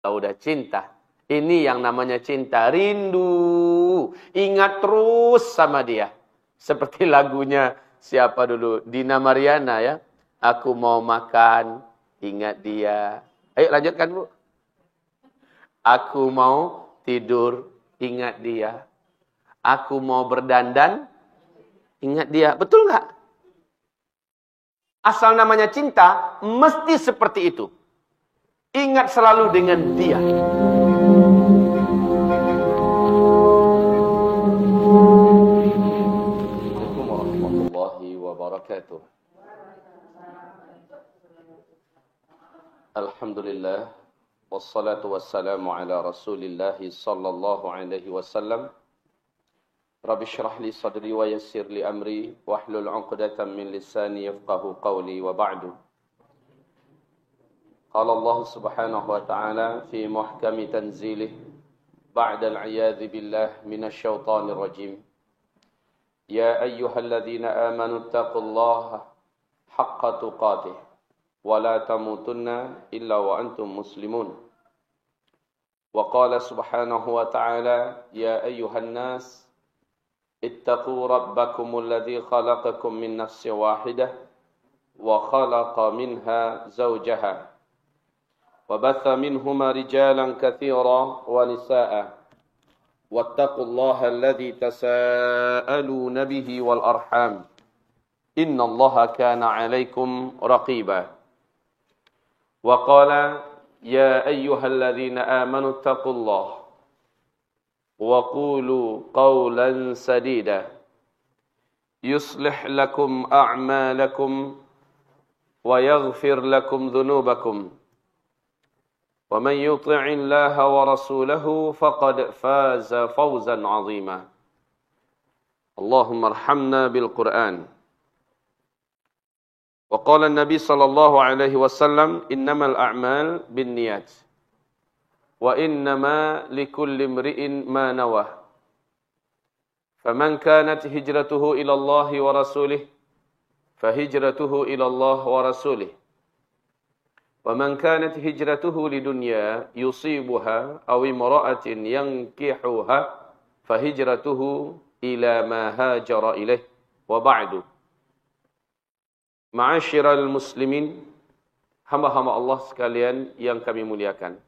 Kalau udah cinta, ini yang namanya cinta, rindu, ingat terus sama dia. Seperti lagunya siapa dulu? Dina Mariana ya. Aku mau makan, ingat dia. Ayo lanjutkan Bu. Aku mau tidur, ingat dia. Aku mau berdandan, ingat dia. Betul nggak? Asal namanya cinta, mesti seperti itu. Ingat selalu dengan dia. Assalamualaikum warahmatullahi wabarakatuh. Alhamdulillah. Wassalatu wassalamu ala rasulillahi sallallahu alaihi wasallam. Rabbi syrah li sadri wa yassir li amri wahlul 'uqdatam min lisani yafqahu qawli wa ba'du. Qala Allah subhanahu wa ta'ala fi muhkami tanzilih ba'da al-'iyadhi billah minasy syaithanir rajim. Ya ayyuhalladzina amanu taqullaha haqqa tuqatih wa la tamutunna illa wa antum muslimun. Wa qala subhanahu wa ta'ala ya ayyuhan nas ittaqu rabbakumul ladzi khalaqakum min nafsin wahidah wa khalaqa minha zawjaha wa batha minhuma rijalan katsiran wa nisaa'a wattaqullaha alladzi tasaaluna bihi wal arham innallaha kana 'alaikum raqiba wa qala ya ayyuhalladzina amanu taqullaha wa qulu qawlan sadida yuslih lakum a'malakum wa yaghfir lakum dhunubakum wa man yuti'illaha wa rasulahu faqad faza fawzan 'azima. Allahumma arhamna bil Qur'an. Wa qala an-nabi sallallahu alaihi wasallam innamal a'mal binniyat wa innama likulli imri'in ma nawah. Faman kanat hijratuhu ila Allah wa rasulih fahijratuhu ila Allah wa rasulih. Wa man kanat hijratuhu lidunya yusibuha aw imra'atin yankihuha fahijratuhu ila ma hajara ilaih wa ba'du. Ma'asyiral muslimin, hamba-hamba Allah sekalian yang kami muliakan.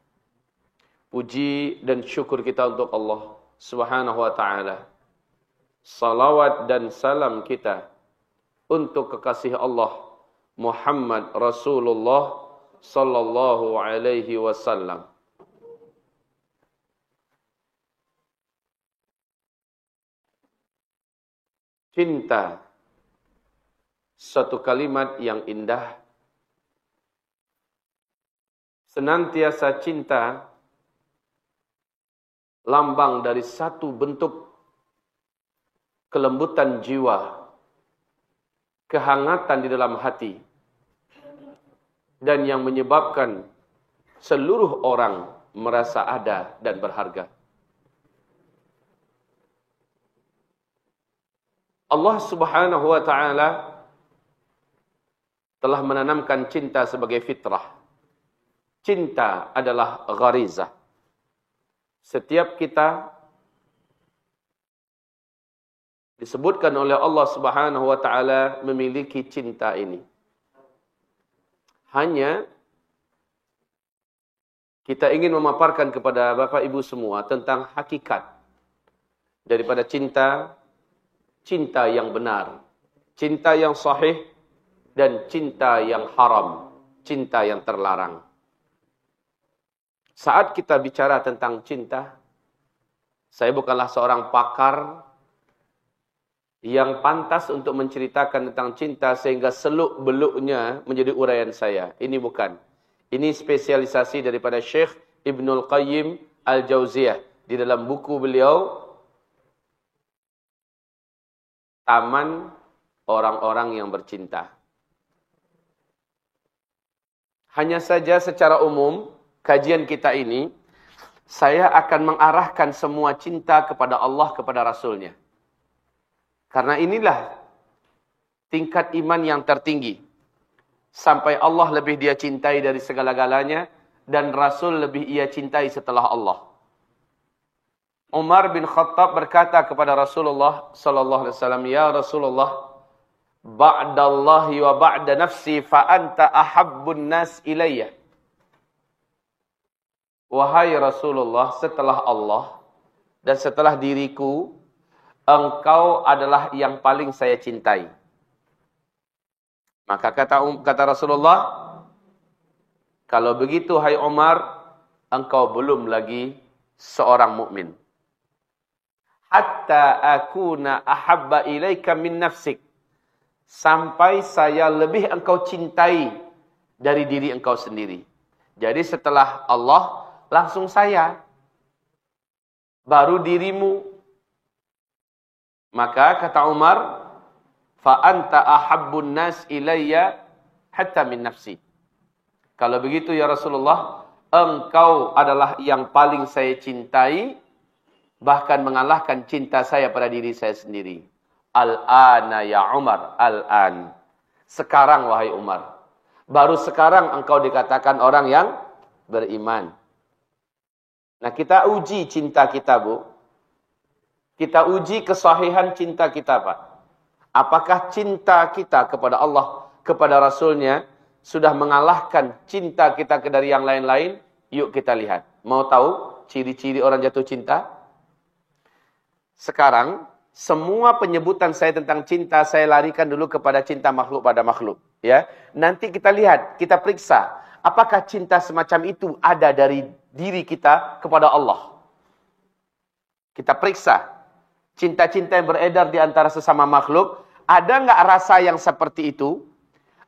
Puji dan syukur kita untuk Allah Subhanahu wa ta'ala. Salawat dan salam kita untuk kekasih Allah Muhammad Rasulullah sallallahu alaihi wasallam. Cinta, satu kalimat yang indah. Senantiasa cinta, lambang dari satu bentuk kelembutan jiwa, kehangatan di dalam hati, dan yang menyebabkan seluruh orang merasa ada dan berharga. Allah Subhanahu wa ta'ala telah menanamkan cinta sebagai fitrah. Cinta adalah gharizah. Setiap kita disebutkan oleh Allah Subhanahu wa ta'ala memiliki cinta ini. Hanya kita ingin memaparkan kepada Bapak Ibu semua tentang hakikat daripada cinta, cinta yang benar, cinta yang sahih, dan cinta yang haram, cinta yang terlarang. Saat kita bicara tentang cinta, saya bukanlah seorang pakar yang pantas untuk menceritakan tentang cinta sehingga seluk-beluknya menjadi uraian saya. Ini bukan. Ini spesialisasi daripada Syekh Ibnul Qayyim Al-Jauziyah di dalam buku beliau Taman Orang-orang yang Bercinta. Hanya saja secara umum kajian kita ini saya akan mengarahkan semua cinta kepada Allah, kepada Rasulnya. Karena inilah tingkat iman yang tertinggi. Sampai Allah lebih dia cintai dari segala-galanya, dan Rasul lebih ia cintai setelah Allah. Umar bin Khattab berkata kepada Rasulullah sallallahu alaihi wasallam, "Ya Rasulullah, ba'dallahi wa ba'da nafsi fa anta ahabbun nas ilayya." Wahai Rasulullah, setelah Allah dan setelah diriku, engkau adalah yang paling saya cintai. Maka kata Rasulullah, kalau begitu hai Umar, engkau belum lagi seorang mukmin. Hatta akuna ahabba ilaika min nafsik. Sampai saya lebih engkau cintai dari diri engkau sendiri. Jadi setelah Allah, langsung saya. Baru dirimu. Maka kata Umar, fa anta ahabbun nas ilayya hatta min nafsi. Kalau begitu ya Rasulullah, engkau adalah yang paling saya cintai, bahkan mengalahkan cinta saya pada diri saya sendiri. Al-ana ya Umar, al-an. Sekarang wahai Umar. Baru sekarang engkau dikatakan orang yang beriman. Nah, kita uji cinta kita, Bu. Kita uji kesahihan cinta kita, Pak. Apakah cinta kita kepada Allah, kepada Rasulnya, sudah mengalahkan cinta kita dari yang lain-lain? Yuk kita lihat. Mau tahu ciri-ciri orang jatuh cinta? Sekarang, semua penyebutan saya tentang cinta, saya larikan dulu kepada cinta makhluk pada makhluk. Ya, nanti kita lihat, kita periksa. Apakah cinta semacam itu ada dari diri kita kepada Allah? Kita periksa. Cinta-cinta yang beredar di antara sesama makhluk, ada nggak rasa yang seperti itu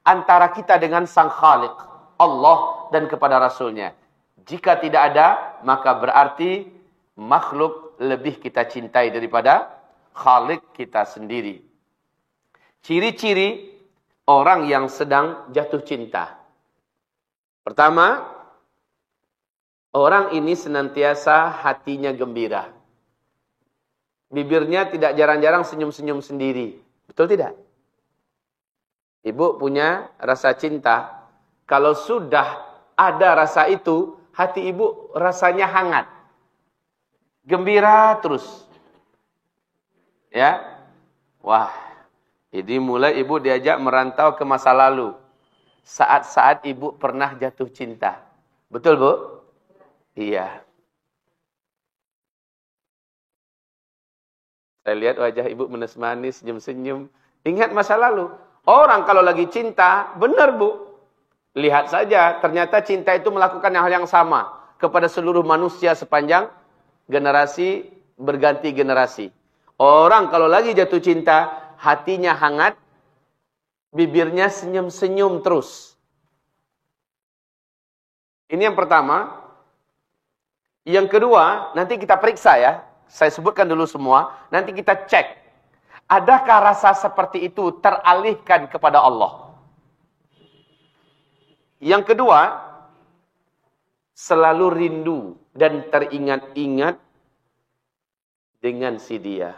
antara kita dengan Sang Khalik, Allah dan kepada Rasulnya? Jika tidak ada, maka berarti makhluk lebih kita cintai daripada Khalik kita sendiri. Ciri-ciri orang yang sedang jatuh cinta. Pertama, orang ini senantiasa hatinya gembira. Bibirnya tidak jarang-jarang senyum-senyum sendiri. Betul tidak? Ibu punya rasa cinta. Kalau sudah ada rasa itu, hati ibu rasanya hangat. Gembira terus. Ya. Wah. Jadi mulai ibu diajak merantau ke masa lalu. Saat-saat ibu pernah jatuh cinta. Betul, Bu? Iya. Saya lihat wajah ibu manis-manis, senyum-senyum. Ingat masa lalu. Orang kalau lagi cinta, benar, Bu. Lihat saja, ternyata cinta itu melakukan hal yang sama kepada seluruh manusia sepanjang generasi berganti generasi. Orang kalau lagi jatuh cinta, hatinya hangat, bibirnya senyum-senyum terus. Ini yang pertama. Yang kedua, nanti kita periksa ya. Saya sebutkan dulu semua. Nanti kita cek. Adakah rasa seperti itu teralihkan kepada Allah? Yang kedua, selalu rindu dan teringat-ingat dengan si dia.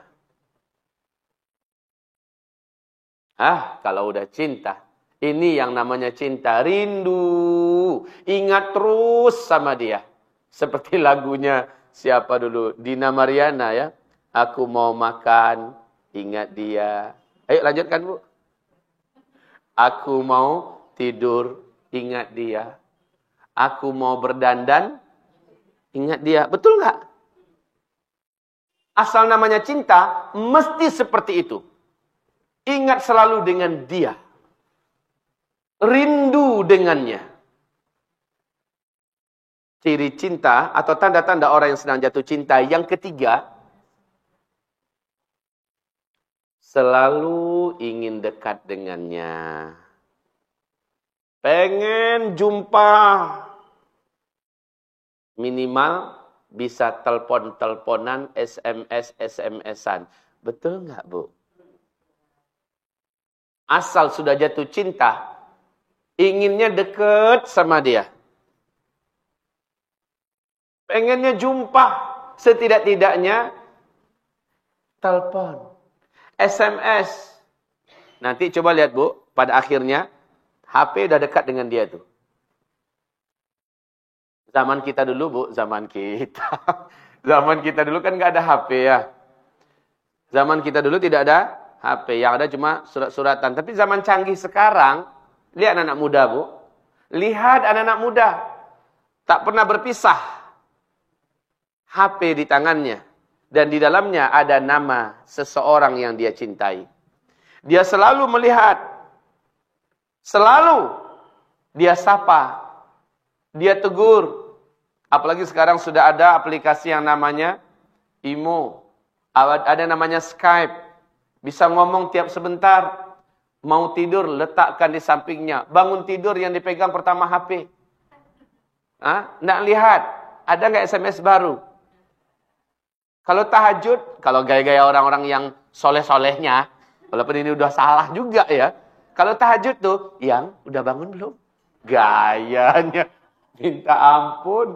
Kalau udah cinta, ini yang namanya cinta, rindu, ingat terus sama dia. Seperti lagunya siapa dulu? Dina Mariana ya. Aku mau makan, ingat dia. Ayo lanjutkan, Bu. Aku mau tidur, ingat dia. Aku mau berdandan, ingat dia. Betul nggak? Asal namanya cinta, mesti seperti itu. Ingat selalu dengan dia. Rindu dengannya. Ciri cinta atau tanda-tanda orang yang sedang jatuh cinta. Yang ketiga, selalu ingin dekat dengannya. Pengen jumpa. Minimal bisa telepon-teleponan, SMS-SMS-an. Betul nggak, Bu? Asal sudah jatuh cinta, inginnya dekat sama dia. Pengennya jumpa, setidak-tidaknya telepon, SMS. Nanti coba lihat, Bu, pada akhirnya HP udah dekat dengan dia tuh. Zaman kita dulu, Bu, zaman kita. Zaman kita dulu kan nggak ada HP ya. Zaman kita dulu tidak ada HP, yang ada cuma surat-suratan. Tapi zaman canggih sekarang, lihat anak-anak muda, Bu. Lihat anak-anak muda. Tak pernah berpisah. HP di tangannya. Dan di dalamnya ada nama seseorang yang dia cintai. Dia selalu melihat. Selalu. Dia sapa. Dia tegur. Apalagi sekarang sudah ada aplikasi yang namanya Imo. Ada namanya Skype. Bisa ngomong tiap sebentar. Mau tidur, letakkan di sampingnya. Bangun tidur yang dipegang pertama HP. Nak lihat. Ada nggak SMS baru? Kalau tahajud, kalau gaya-gaya orang-orang yang soleh-solehnya, walaupun ini udah salah juga ya. Kalau tahajud tuh, yang udah bangun belum? Gayanya. Minta ampun.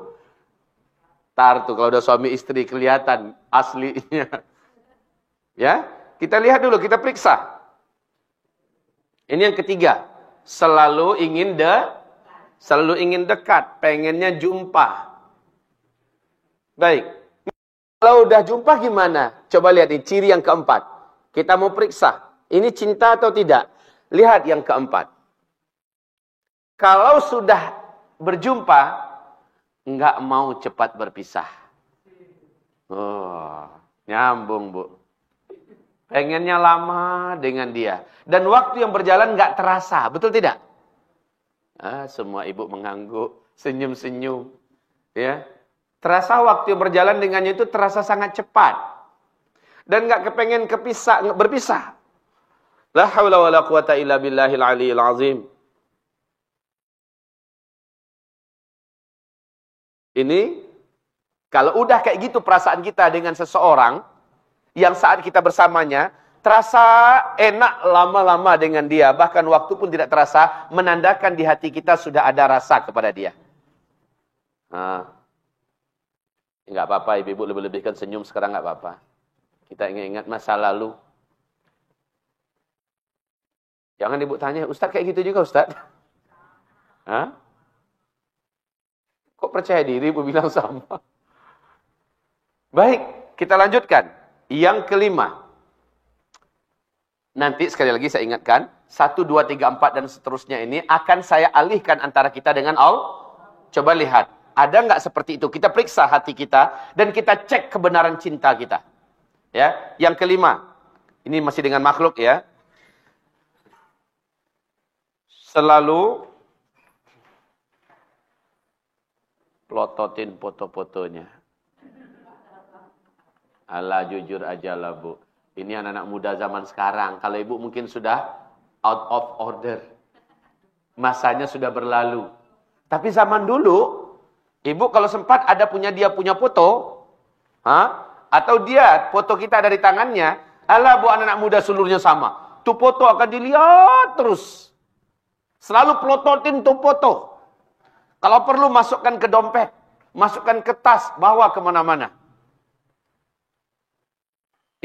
Tar tuh kalau udah suami istri kelihatan aslinya. Ya, kita lihat dulu, kita periksa. Ini yang ketiga, selalu ingin dekat, pengennya jumpa. Baik. Kalau udah jumpa gimana? Coba lihat nih ciri yang keempat. Kita mau periksa, ini cinta atau tidak? Lihat yang keempat. Kalau sudah berjumpa, nggak mau cepat berpisah. Oh, nyambung, Bu. Pengennya lama dengan dia. Dan waktu yang berjalan nggak terasa. Betul tidak? Semua ibu mengangguk, senyum-senyum. Ya, terasa waktu yang berjalan dengannya itu terasa sangat cepat. Dan nggak kepengen berpisah. La haula wala quwata illa billahil aliyil azim. Ini, kalau udah kayak gitu perasaan kita dengan seseorang, yang saat kita bersamanya, terasa enak lama-lama dengan dia. Bahkan waktu pun tidak terasa, menandakan di hati kita sudah ada rasa kepada dia. Enggak apa-apa, ibu-ibu lebih-lebihkan senyum sekarang enggak apa-apa. Kita ingat-ingat masa lalu. Jangan ibu tanya, Ustaz kayak gitu juga Ustaz? Kok percaya diri ibu bilang sama? Baik, kita lanjutkan. Yang kelima. Nanti sekali lagi saya ingatkan, 1, 2, 3, 4 dan seterusnya ini akan saya alihkan antara kita dengan Allah. Coba lihat, ada nggak seperti itu? Kita periksa hati kita dan kita cek kebenaran cinta kita. Ya, yang kelima. Ini masih dengan makhluk ya. Selalu plototin foto-fotonya. Alah jujur aja lah Bu. Ini anak-anak muda zaman sekarang. Kalau ibu mungkin sudah out of order. Masanya sudah berlalu. Tapi zaman dulu, ibu kalau sempat ada dia punya foto. Atau dia, foto kita ada di tangannya. Alah Bu, anak-anak muda seluruhnya sama. Tuh foto akan dilihat terus. Selalu plototin tuh foto. Kalau perlu masukkan ke dompet, masukkan ke tas, bawa kemana-mana.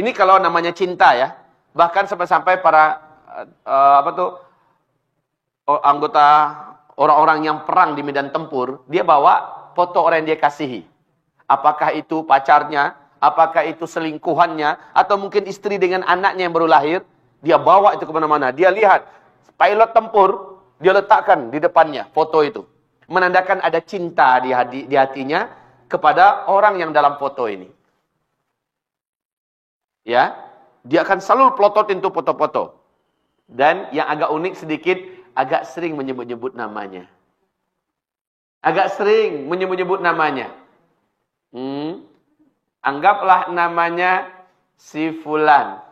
Ini kalau namanya cinta ya. Bahkan sampai-sampai para anggota orang-orang yang perang di medan tempur, dia bawa foto orang yang dia kasihi. Apakah itu pacarnya, apakah itu selingkuhannya, atau mungkin istri dengan anaknya yang baru lahir, dia bawa itu kemana-mana. Dia lihat, pilot tempur, dia letakkan di depannya foto itu. Menandakan ada cinta di hatinya kepada orang yang dalam foto ini. Ya, dia akan selalu plototin tuh foto-foto. Dan yang agak unik sedikit, agak sering menyebut-nyebut namanya. Agak sering menyebut-nyebut namanya. Anggaplah namanya si Fulan.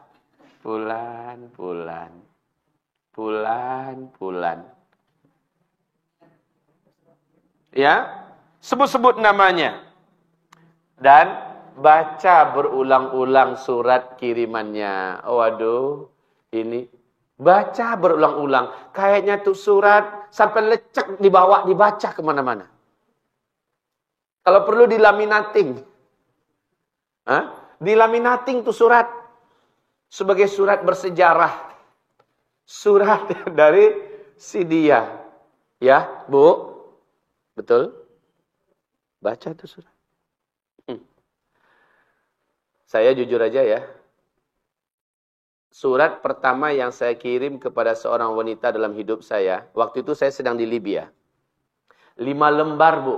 Fulan. Ya, sebut-sebut namanya. Dan baca berulang-ulang surat kirimannya. Waduh, ini baca berulang-ulang. Kayaknya tuh surat sampai lecek dibaca kemana-mana. Kalau perlu dilaminating. Dilaminating tuh surat. Sebagai surat bersejarah. Surat dari si dia. Ya, Bu. Betul? Baca tuh surat. Saya jujur aja ya. Surat pertama yang saya kirim kepada seorang wanita dalam hidup saya, waktu itu saya sedang di Libya. 5 lembar, Bu.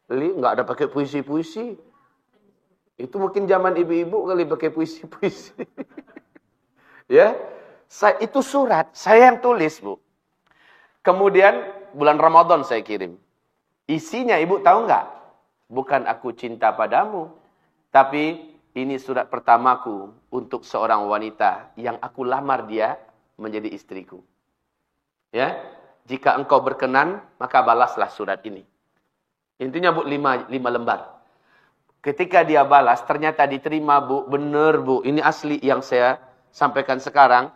Nggak ada pakai puisi-puisi. Itu mungkin zaman ibu-ibu kali pakai puisi-puisi. Ya, itu surat, saya yang tulis, Bu. Kemudian bulan Ramadan saya kirim. Isinya ibu tahu nggak? Bukan aku cinta padamu, tapi ini surat pertamaku untuk seorang wanita yang aku lamar dia menjadi istriku. Ya, jika engkau berkenan, maka balaslah surat ini. Intinya, Bu, 5 lembar. Ketika dia balas, ternyata diterima, Bu. Benar, Bu. Ini asli yang saya sampaikan sekarang.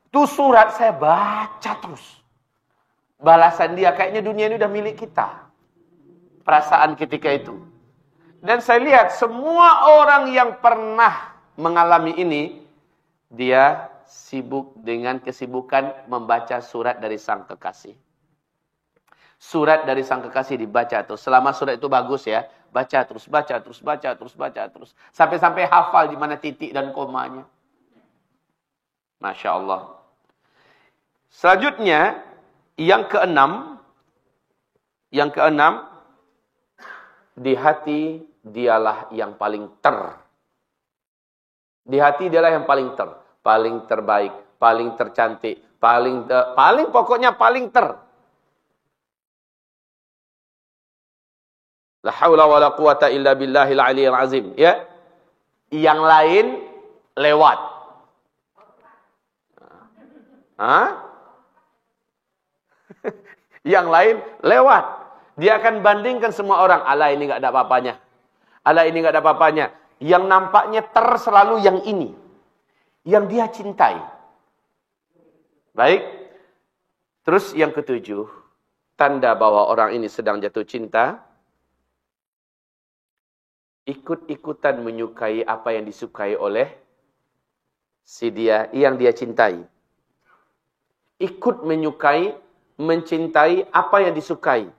Itu surat saya baca terus. Balasan dia, kayaknya dunia ini udah milik kita. Perasaan ketika itu. Dan saya lihat semua orang yang pernah mengalami ini, dia sibuk dengan kesibukan membaca surat dari sang kekasih. Surat dari sang kekasih dibaca terus. Selama surat itu bagus ya, baca terus, baca terus, baca terus, baca terus. Sampai-sampai hafal di mana titik dan komanya. Masya Allah. Selanjutnya, yang keenam, di hati dialah yang paling Di hati dialah yang paling paling terbaik, paling tercantik, paling pokoknya paling La haula wala quwata illa billahil aliyil azim, ya. Yang lain lewat. Yang lain lewat. Dia akan bandingkan semua orang. Alah, ini nggak ada apa-apanya. Alah, ini nggak ada apa-apanya. Yang nampaknya selalu yang ini. Yang dia cintai. Baik. Terus yang ketujuh. Tanda bahwa orang ini sedang jatuh cinta. Ikut-ikutan menyukai apa yang disukai oleh si dia yang dia cintai. Ikut menyukai, mencintai apa yang disukai.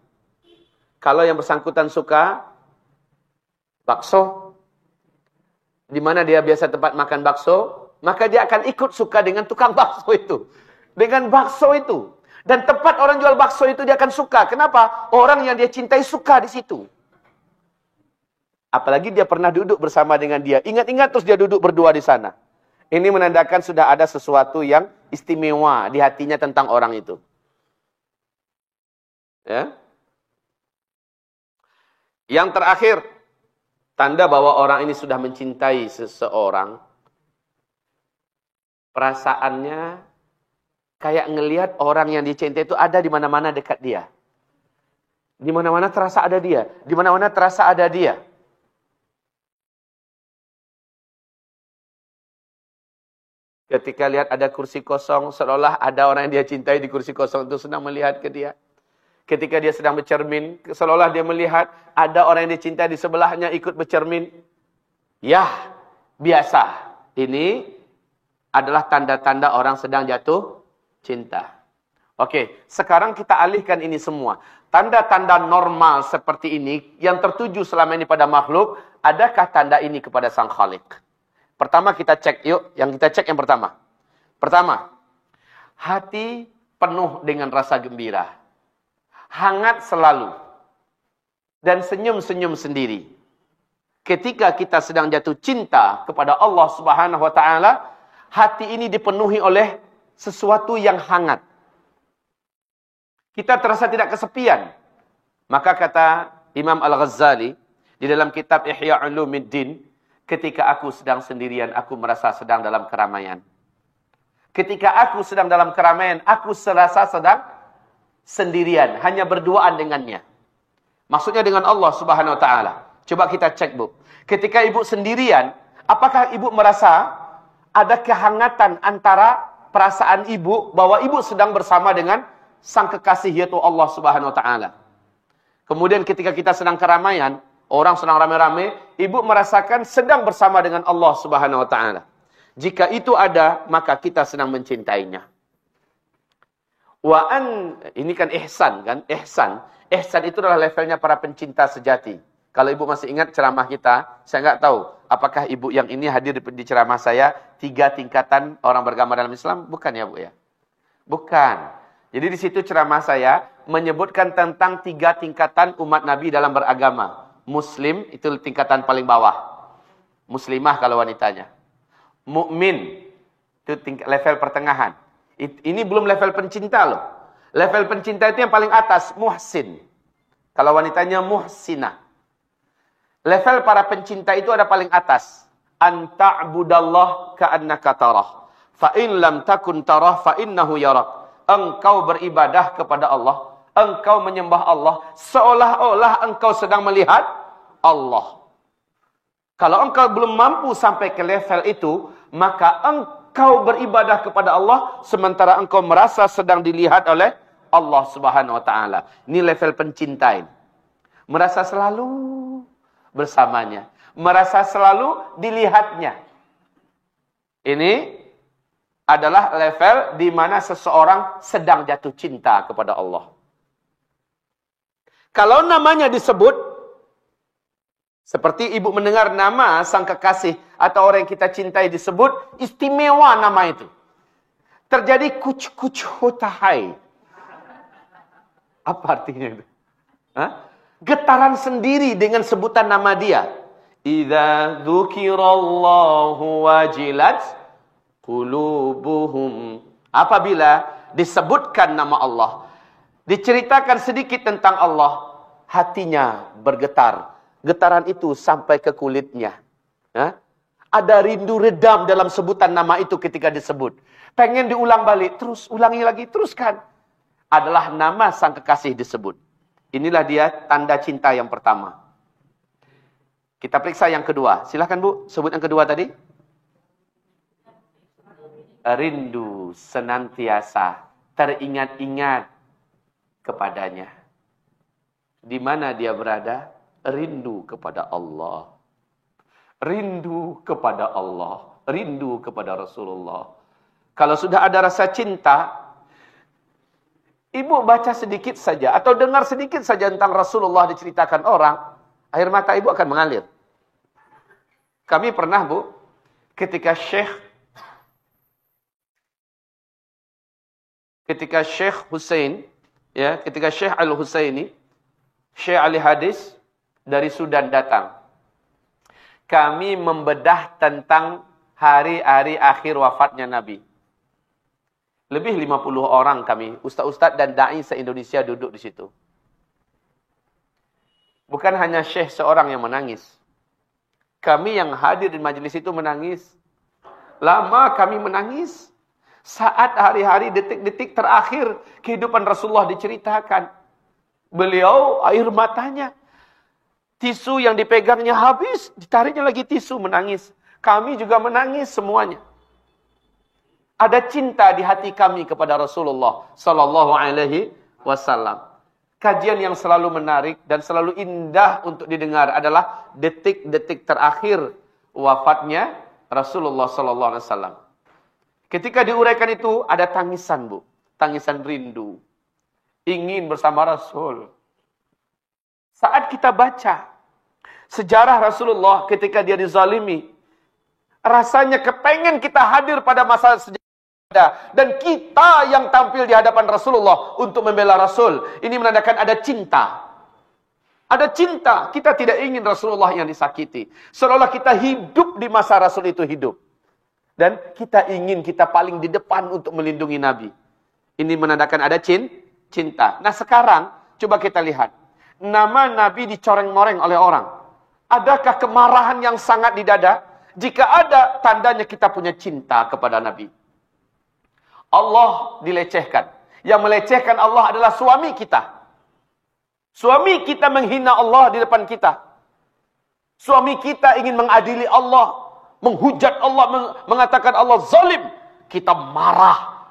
Kalau yang bersangkutan suka bakso, di mana dia biasa tempat makan bakso, maka dia akan ikut suka dengan tukang bakso itu. Dengan bakso itu. Dan tempat orang jual bakso itu dia akan suka. Kenapa? Orang yang dia cintai suka di situ. Apalagi dia pernah duduk bersama dengan dia. Ingat-ingat terus dia duduk berdua di sana. Ini menandakan sudah ada sesuatu yang istimewa di hatinya tentang orang itu. Ya. Yang terakhir, tanda bahwa orang ini sudah mencintai seseorang, perasaannya kayak ngelihat orang yang dicintai itu ada di mana-mana dekat dia. Di mana-mana terasa ada dia. Di mana-mana terasa ada dia. Ketika lihat ada kursi kosong, seolah ada orang yang dia cintai di kursi kosong itu sedang melihat ke dia. Ketika dia sedang bercermin, seolah dia melihat ada orang yang dia cintai di sebelahnya ikut bercermin. Ya, biasa. Ini adalah tanda-tanda orang sedang jatuh cinta. Oke, sekarang kita alihkan ini semua. Tanda-tanda normal seperti ini, yang tertuju selama ini pada makhluk, adakah tanda ini kepada Sang Khalik? Pertama kita cek yuk, yang pertama. Pertama, hati penuh dengan rasa gembira. Hangat selalu. Dan senyum-senyum sendiri. Ketika kita sedang jatuh cinta kepada Allah Subhanahu wa taala, hati ini dipenuhi oleh sesuatu yang hangat. Kita terasa tidak kesepian. Maka kata Imam Al-Ghazali di dalam kitab Ihya Ulumuddin, ketika aku sedang sendirian, aku merasa sedang dalam keramaian. Ketika aku sedang dalam keramaian, aku serasa sedang sendirian, hanya berduaan dengannya. Maksudnya dengan Allah Subhanahu wa taala. Coba kita cek, Bu. Ketika ibu sendirian, apakah ibu merasa ada kehangatan antara perasaan ibu bahwa ibu sedang bersama dengan sang kekasih, yaitu Allah Subhanahu wa taala? Kemudian ketika kita sedang keramaian, orang sedang rame-rame, ibu merasakan sedang bersama dengan Allah Subhanahu wa taala. Jika itu ada, maka kita sedang mencintainya. Ini kan ihsan kan? Ihsan. Ihsan itu adalah levelnya para pencinta sejati. Kalau ibu masih ingat ceramah kita, saya nggak tahu apakah ibu yang ini hadir di ceramah saya 3 tingkatan orang beragama dalam Islam, bukan ya bu ya? Bukan. Jadi di situ ceramah saya menyebutkan tentang 3 tingkatan umat Nabi dalam beragama. Muslim itu tingkatan paling bawah. Muslimah kalau wanitanya. Mukmin itu level pertengahan. Ini belum level pencinta loh. Level pencinta itu yang paling atas, muhsin. Kalau wanitanya muhsinah. Level para pencinta itu ada paling atas. Anta'budallah ka'annaka tarah. Fa in lam takun tarah fa innahu yarak. Engkau beribadah kepada Allah, engkau menyembah Allah seolah-olah engkau sedang melihat Allah. Kalau engkau belum mampu sampai ke level itu, maka engkau beribadah kepada Allah sementara engkau merasa sedang dilihat oleh Allah Subhanahu wa taala. Ini level pencinta ini. Merasa selalu bersamanya, merasa selalu dilihatnya. Ini adalah level di mana seseorang sedang jatuh cinta kepada Allah. Kalau namanya disebut, seperti ibu mendengar nama sang kekasih atau orang yang kita cintai disebut, istimewa nama itu. Terjadi kuch hotahai. Apa artinya itu? Hah? Getaran sendiri dengan sebutan nama dia. Idza dzukirallahu wajilat qulubuhum. Apabila disebutkan nama Allah, diceritakan sedikit tentang Allah, hatinya bergetar. Getaran itu sampai ke kulitnya. Ada rindu redam dalam sebutan nama itu ketika disebut. Pengen diulang balik, terus ulangi lagi, teruskan. Adalah nama sang kekasih disebut. Inilah dia tanda cinta yang pertama. Kita periksa yang kedua. Silahkan Bu, sebut yang kedua tadi. Rindu senantiasa teringat-ingat kepadanya. Di mana dia berada? Rindu kepada Allah. Rindu kepada Allah. Rindu kepada Rasulullah. Kalau sudah ada rasa cinta, ibu baca sedikit saja atau dengar sedikit saja tentang Rasulullah diceritakan orang, air mata ibu akan mengalir. Kami pernah Bu, ketika Syekh Hussein, ya, ketika Syekh Al-Husaini, Syekh Ali Hadis dari Sudan datang. Kami membedah tentang hari-hari akhir wafatnya Nabi. Lebih 50 orang kami, ustaz-ustaz dan da'i se-Indonesia duduk di situ. Bukan hanya Syekh seorang yang menangis. Kami yang hadir di majelis itu menangis. Lama kami menangis. Saat hari-hari detik-detik terakhir kehidupan Rasulullah diceritakan. Beliau air matanya. Tisu yang dipegangnya habis, ditariknya lagi tisu, menangis. Kami juga menangis semuanya. Ada cinta di hati kami kepada Rasulullah sallallahu alaihi wasallam. Kajian yang selalu menarik dan selalu indah untuk didengar adalah detik-detik terakhir wafatnya Rasulullah sallallahu alaihi wasallam. Ketika diuraikan itu ada tangisan, Bu. Tangisan rindu. Ingin bersama Rasul. Saat kita baca sejarah Rasulullah ketika dia dizalimi, rasanya kepengen kita hadir pada masa sejarah dan kita yang tampil di hadapan Rasulullah untuk membela Rasul. Ini menandakan ada cinta. Ada cinta. Kita tidak ingin Rasulullah yang disakiti. Seolah-olah kita hidup di masa Rasul itu hidup. Dan kita ingin kita paling di depan untuk melindungi Nabi. Ini menandakan ada cinta. Nah sekarang coba kita lihat. Nama Nabi dicoreng-moreng oleh orang. Adakah kemarahan yang sangat di dada? Jika ada, tandanya kita punya cinta kepada Nabi. Allah dilecehkan. Yang melecehkan Allah adalah suami kita. Suami kita menghina Allah di depan kita. Suami kita ingin mengadili Allah, menghujat Allah, mengatakan Allah zalim. Kita marah.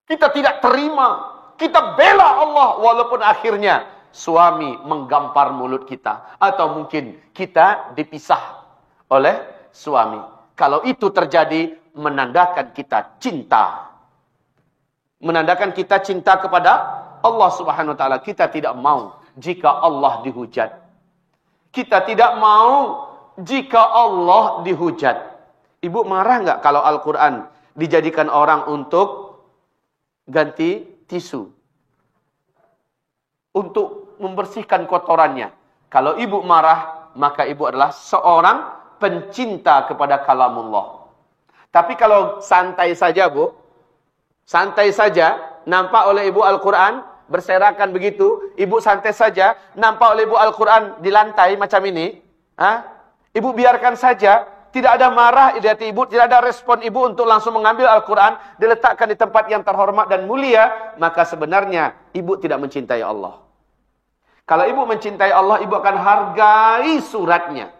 Kita tidak terima. Kita bela Allah walaupun akhirnya suami menggampar mulut kita. Atau mungkin kita dipisah oleh suami. Kalau itu terjadi, menandakan kita cinta. Menandakan kita cinta kepada Allah Subhanahu wa taala, kita tidak mau jika Allah dihujat. Kita tidak mau jika Allah dihujat. Ibu marah enggak kalau Al-Qur'an dijadikan orang untuk ganti tisu? Untuk membersihkan kotorannya. Kalau ibu marah, maka ibu adalah seorang pencinta kepada kalamullah. Tapi kalau santai saja, Bu, santai saja, nampak oleh ibu Al-Quran, berserakan begitu, ibu santai saja, nampak oleh ibu Al-Quran di lantai macam ini, ibu biarkan saja, tidak ada marah di hati ibu, tidak ada respon ibu untuk langsung mengambil Al-Quran, diletakkan di tempat yang terhormat dan mulia, maka sebenarnya ibu tidak mencintai Allah. Kalau ibu mencintai Allah, ibu akan hargai suratnya.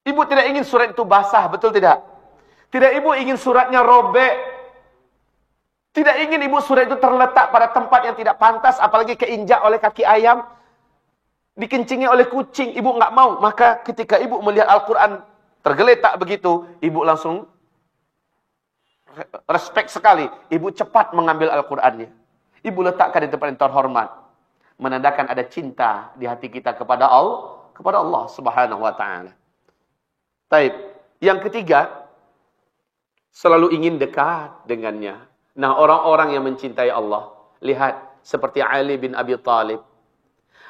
Ibu tidak ingin surat itu basah, betul tidak? Tidak ibu ingin suratnya robek. Tidak ingin ibu surat itu terletak pada tempat yang tidak pantas, apalagi keinjak oleh kaki ayam, dikencingi oleh kucing, ibu nggak mau. Maka ketika ibu melihat Al-Quran tergeletak begitu, ibu langsung respect sekali. Ibu cepat mengambil Al-Qurannya. Ibu letakkan di tempat yang terhormat. Menandakan ada cinta di hati kita kepada Allah Subhanahu wa taala. Taib. Yang ketiga, selalu ingin dekat dengannya. Nah, orang-orang yang mencintai Allah, lihat seperti Ali bin Abi Thalib.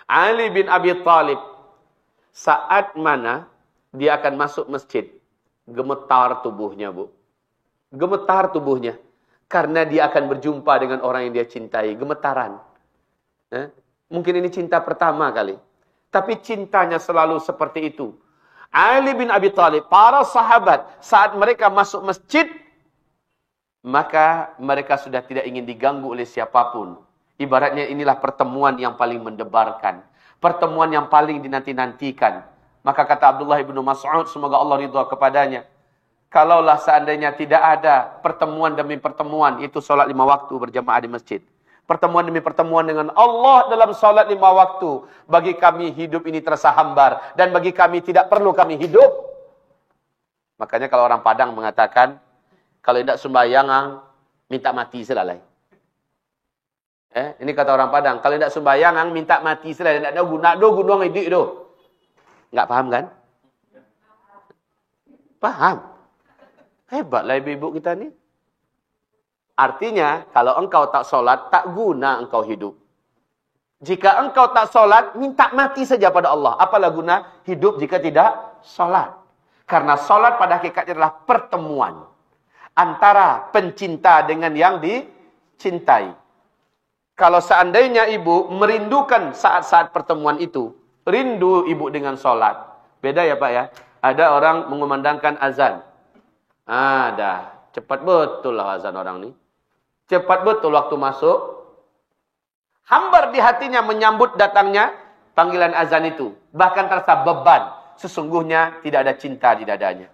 Ali bin Abi Thalib, saat mana dia akan masuk masjid, gemetar tubuhnya, Bu. Gemetar tubuhnya. Karena dia akan berjumpa dengan orang yang dia cintai. Gemetaran. Mungkin ini cinta pertama kali. Tapi cintanya selalu seperti itu. Ali bin Abi Thalib, para sahabat, saat mereka masuk masjid, maka mereka sudah tidak ingin diganggu oleh siapapun. Ibaratnya inilah pertemuan yang paling mendebarkan. Pertemuan yang paling dinanti-nantikan. Maka kata Abdullah ibnu Mas'ud, semoga Allah ridha kepadanya, kalaulah seandainya tidak ada pertemuan demi pertemuan, itu sholat 5 waktu berjamaah di masjid. Pertemuan demi pertemuan dengan Allah dalam salat 5 waktu. Bagi kami hidup ini terasa hambar. Dan bagi kami tidak perlu kami hidup. Makanya kalau orang Padang mengatakan, kalau tidak sembahyang, minta mati selalai. Ini kata orang Padang. Kalau tidak sembahyang, minta mati selalai. Tidak ada guna, gunung hidup itu. Enggak paham kan? Paham. Hebatlah ibu-ibu kita ni. Artinya, kalau engkau tak solat, tak guna engkau hidup. Jika engkau tak solat, minta mati saja pada Allah. Apalah guna hidup jika tidak solat? Karena solat pada hakikatnya adalah pertemuan antara pencinta dengan yang dicintai. Kalau seandainya ibu merindukan saat-saat pertemuan itu, rindu ibu dengan solat. Beda ya Pak ya? Ada orang mengumandangkan azan. Dah, cepat betul lah azan orang ni. Cepat betul waktu masuk. Hambar di hatinya menyambut datangnya panggilan azan itu. Bahkan terasa beban. Sesungguhnya tidak ada cinta di dadanya.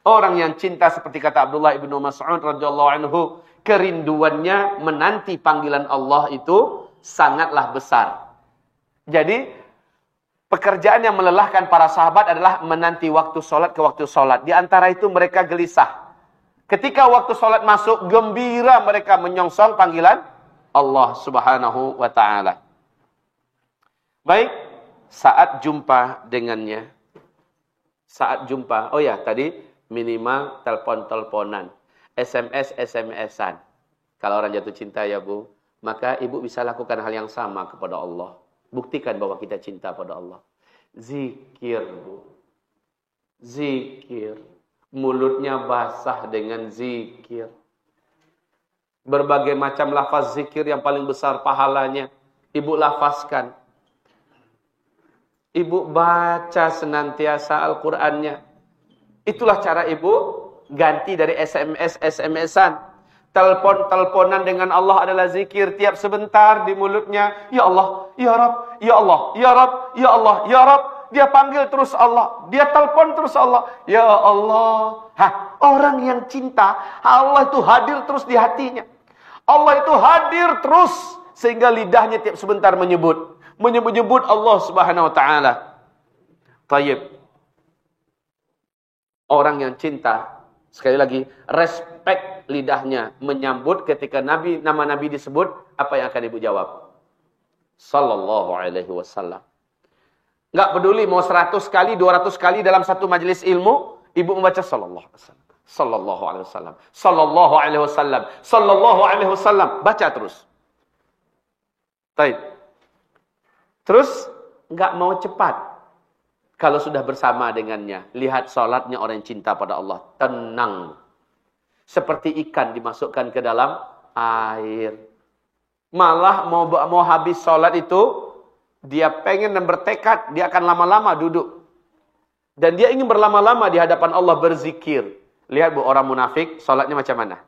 Orang yang cinta seperti kata Abdullah ibnu Mas'ud radhiyallahu anhu, kerinduannya menanti panggilan Allah itu sangatlah besar. Jadi pekerjaan yang melelahkan para sahabat adalah menanti waktu solat ke waktu solat. Di antara itu mereka gelisah. Ketika waktu solat masuk, gembira mereka menyongsong panggilan Allah Subhanahu wa ta'ala. Baik, saat jumpa dengannya. Saat jumpa, oh ya tadi minimal telepon-teleponan. SMS-SMS-an. Kalau orang jatuh cinta ya Bu, maka ibu bisa lakukan hal yang sama kepada Allah. Buktikan bahwa kita cinta pada Allah. Zikir Bu. Zikir. Mulutnya basah dengan zikir. Berbagai macam lafaz zikir yang paling besar pahalanya. Ibu lafazkan. Ibu baca senantiasa Al-Qur'annya. Itulah cara ibu ganti dari SMS-SMS-an. Telepon-teleponan dengan Allah adalah zikir tiap sebentar di mulutnya. Ya Allah, Ya Rabb, Ya Allah, Ya Rabb, Ya Allah, Ya Rabb. Dia panggil terus Allah. Dia telepon terus Allah. Ya Allah. Orang yang cinta, Allah itu hadir terus di hatinya. Allah itu hadir terus. Sehingga lidahnya tiap sebentar menyebut. Menyebut-nyebut Allah Subhanahu wa ta'ala. Tayyib. Orang yang cinta, sekali lagi, respect lidahnya. Menyambut ketika nama Nabi disebut, Apa yang akan ibu jawab? Sallallahu alaihi wasallam. Enggak peduli mau 100 kali, 200 kali dalam satu majelis ilmu, ibu membaca sallallahu alaihi wasallam. Sallallahu alaihi wasallam. Sallallahu alaihi wasallam. Sallallahu alaihi wasallam. Baca terus. Baik. Terus enggak mau cepat. Kalau sudah bersama dengannya, lihat salatnya orang yang cinta pada Allah, tenang. Seperti ikan dimasukkan ke dalam air. Malah mau habis salat itu, dia pengen dan bertekad, dia akan lama-lama duduk. Dan dia ingin berlama-lama di hadapan Allah berzikir. Lihat bu, orang munafik, salatnya macam mana?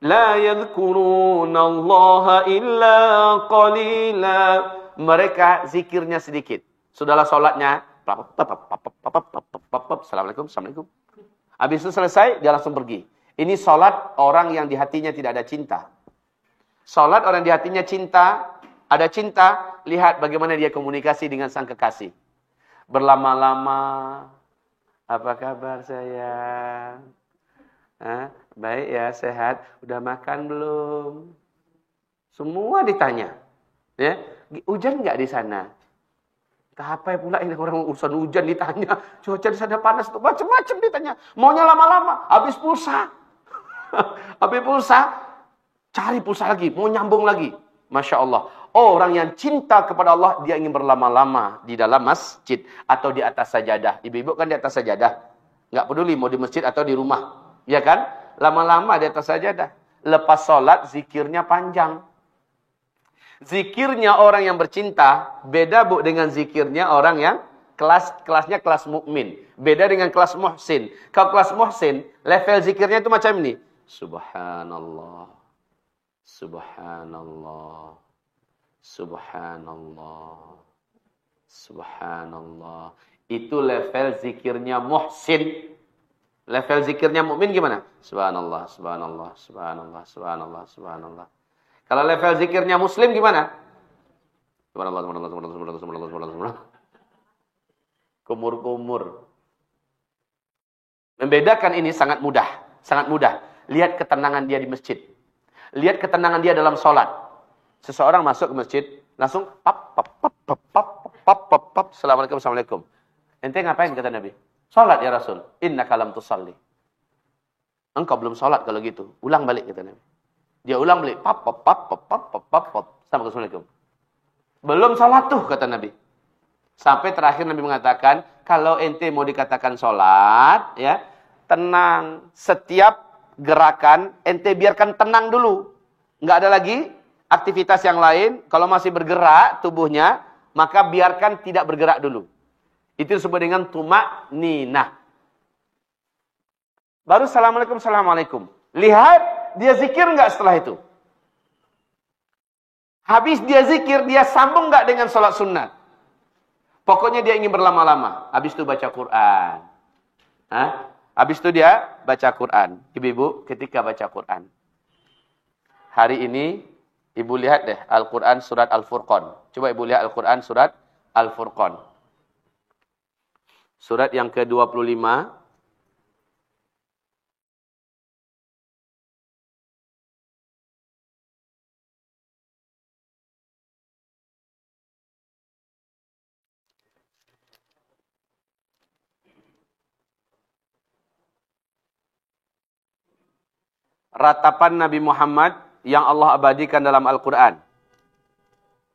La yadhkuruna Allah illa qalila. Mereka zikirnya sedikit. Sudahlah salatnya, Assalamualaikum, Assalamualaikum. Habis itu selesai, dia langsung pergi. Ini salat orang yang di hatinya tidak ada cinta. Salat orang di hatinya cinta, ada cinta, lihat bagaimana dia komunikasi dengan sang kekasih. Berlama-lama, apa kabar sayang? Baik ya, sehat. Udah makan belum? Semua ditanya. Ya, hujan nggak di sana? Apa pula ini orang urusan hujan ditanya. Cuaca di sana panas tuh, macam-macam ditanya. Maunya lama-lama, habis pulsa. Habis pulsa, cari pulsa lagi, mau nyambung lagi. Masya Allah. Orang yang cinta kepada Allah, dia ingin berlama-lama di dalam masjid atau di atas sajadah. Ibu-ibu kan di atas sajadah. Nggak peduli mau di masjid atau di rumah. Ya kan? Lama-lama di atas sajadah. Lepas sholat, zikirnya panjang. Zikirnya orang yang bercinta, beda bu dengan zikirnya orang yang kelasnya kelas mukmin. Beda dengan kelas muhsin. Kalau kelas muhsin, level zikirnya itu macam ini. Subhanallah. Subhanallah. Subhanallah. Subhanallah. Itu level zikirnya muhsin. Level zikirnya mukmin gimana? Subhanallah, subhanallah, subhanallah, subhanallah, subhanallah. Kalau level zikirnya muslim gimana? Subhanallah, subhanallah, subhanallah, subhanallah, subhanallah, subhanallah. Kumur-kumur. Membedakan ini sangat mudah, sangat mudah. Lihat ketenangan dia di masjid. Lihat ketenangan dia dalam sholat. Seseorang masuk ke masjid, langsung Assalamualaikum, Assalamualaikum. Ente ngapain kata Nabi? Sholat ya Rasul. Innaka lam tusalli. Engkau belum sholat kalau gitu. Ulang balik kata Nabi. Dia ulang balik. Sama Assalamualaikum. Belum sholat tuh kata Nabi. Sampai terakhir Nabi mengatakan, kalau ente mau dikatakan sholat, ya tenang. Setiap gerakan, ente biarkan tenang dulu. Nggak ada lagi aktivitas yang lain. Kalau masih bergerak tubuhnya, maka biarkan tidak bergerak dulu. Itu disebut dengan tumak-ninah. Baru Assalamualaikum, Assalamualaikum. Lihat, dia zikir nggak setelah itu? Habis dia zikir, dia sambung nggak dengan sholat sunat? Pokoknya dia ingin berlama-lama. Habis itu baca Quran. Habis itu dia baca Quran. Ibu-ibu ketika baca Quran. Hari ini, ibu lihat deh Al-Quran surat Al-Furqan. Coba ibu lihat Al-Quran surat Al-Furqan. Surat yang ke-25. Ratapan Nabi Muhammad yang Allah abadikan dalam Al-Quran.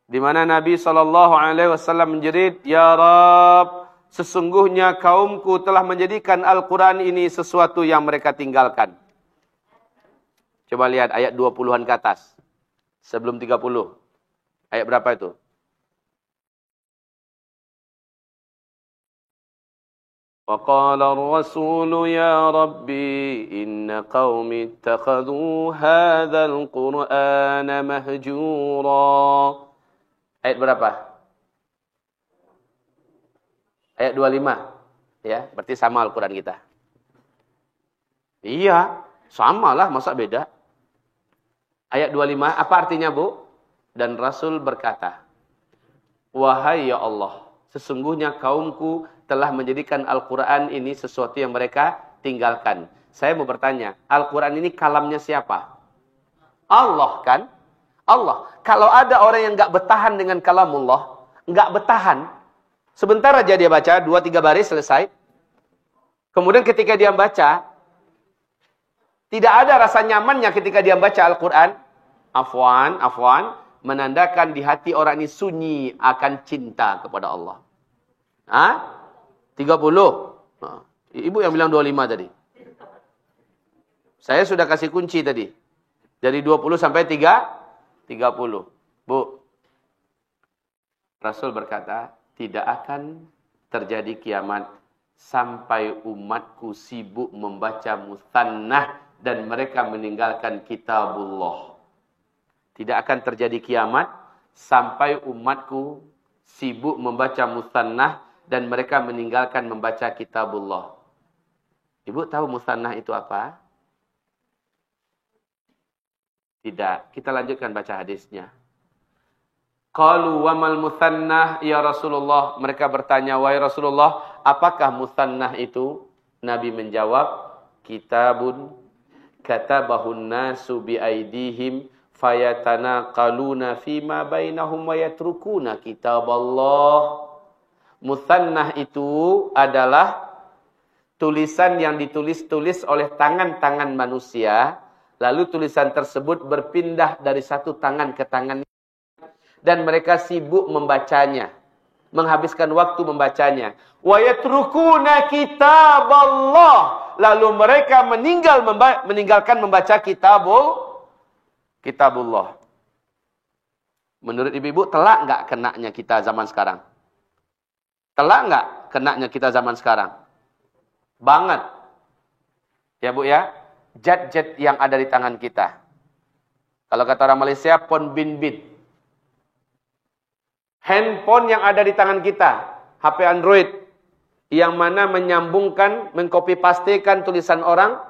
Di mana Nabi SAW menjerit, Ya Rabb, sesungguhnya kaumku telah menjadikan Al-Quran ini sesuatu yang mereka tinggalkan. Coba lihat ayat 20-an ke atas. Sebelum 30. Ayat berapa itu? وقال الرسول يا ربي إن قومي اتخذوا هذا القرآن مهجورا. Ayat berapa? Ayat 25. Ya, berarti sama Al-Quran kita. Iya, samalah, masa beda? Ayat 25, apa artinya Bu? Dan Rasul berkata, Wahai ya Allah, sesungguhnya kaumku telah menjadikan Al-Quran ini sesuatu yang mereka tinggalkan. Saya mau bertanya, Al-Quran ini kalamnya siapa? Allah kan? Allah. Kalau ada orang yang nggak bertahan dengan kalamullah, nggak bertahan, sebentar aja dia baca, 2-3 baris selesai. Kemudian ketika dia baca, tidak ada rasa nyamannya ketika dia baca Al-Quran. Afwan, menandakan di hati orang ini sunyi akan cinta kepada Allah. 30. Ibu yang bilang 25 tadi. Saya sudah kasih kunci tadi. Dari 20 sampai 30. Bu, Rasul berkata, tidak akan terjadi kiamat sampai umatku sibuk membaca musannah dan mereka meninggalkan kitabullah. Tidak akan terjadi kiamat sampai umatku sibuk membaca musannah dan mereka meninggalkan membaca kitabullah. Ibu tahu musannah itu apa? Tidak. Kita lanjutkan baca hadisnya. Qalu wa mal musannah ya Rasulullah. Mereka bertanya, wahai Rasulullah, apakah musannah itu? Nabi menjawab, kitabun katabahun nasu bi aidihim fayatanaqaluna fima bainahum wa yatrukuna kitaballah. Musannah itu adalah tulisan yang ditulis-tulis oleh tangan-tangan manusia, lalu tulisan tersebut berpindah dari satu tangan ke tangan dan mereka sibuk membacanya, menghabiskan waktu membacanya. Wa yatrukuna kitaballah, lalu mereka meninggalkan membaca kitabullah. Menurut ibu-ibu, telak enggak kenanya kita zaman sekarang? Telak enggak kenanya kita zaman sekarang? Banget. Ya Bu ya, jet-jet yang ada di tangan kita. Kalau kata orang Malaysia, pon bin bit. Handphone yang ada di tangan kita, HP Android, yang mana menyambungkan, mengcopy pastekan tulisan orang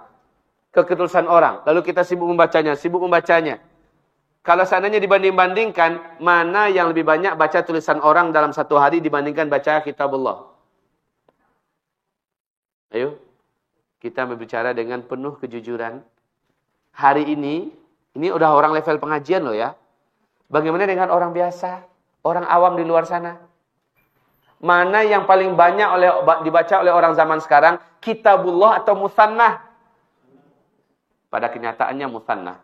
ke tulisan orang. Lalu kita sibuk membacanya. Kalau seandainya dibanding-bandingkan, mana yang lebih banyak baca tulisan orang dalam satu hari dibandingkan baca kitabullah? Ayo, kita berbicara dengan penuh kejujuran. Hari ini udah orang level pengajian loh ya. Bagaimana dengan orang biasa? Orang awam di luar sana. Mana yang paling banyak dibaca oleh orang zaman sekarang? Kitabullah atau musannah? Pada kenyataannya musannah.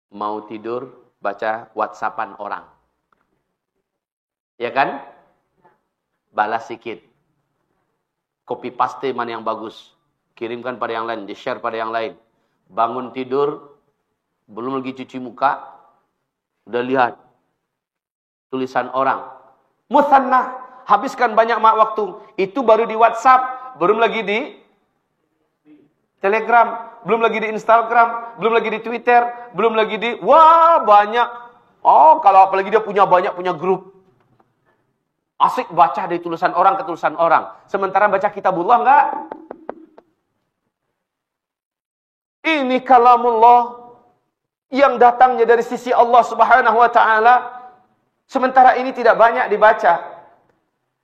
Mau tidur, baca WhatsAppan orang. Ya kan? Balas sikit. Copy paste mana yang bagus. Kirimkan pada yang lain, di-share pada yang lain. Bangun tidur, belum lagi cuci muka, udah lihat tulisan orang. Musannah, habiskan banyak waktu. Itu baru di WhatsApp, belum lagi di Telegram, belum lagi di Instagram, belum lagi di Twitter, belum lagi di banyak. Oh, kalau apalagi dia punya grup. Asik baca dari tulisan orang ke tulisan orang. Sementara baca kitabullah enggak? Ini kalamullah yang datangnya dari sisi Allah Subhanahu wa taala. Sementara ini tidak banyak dibaca.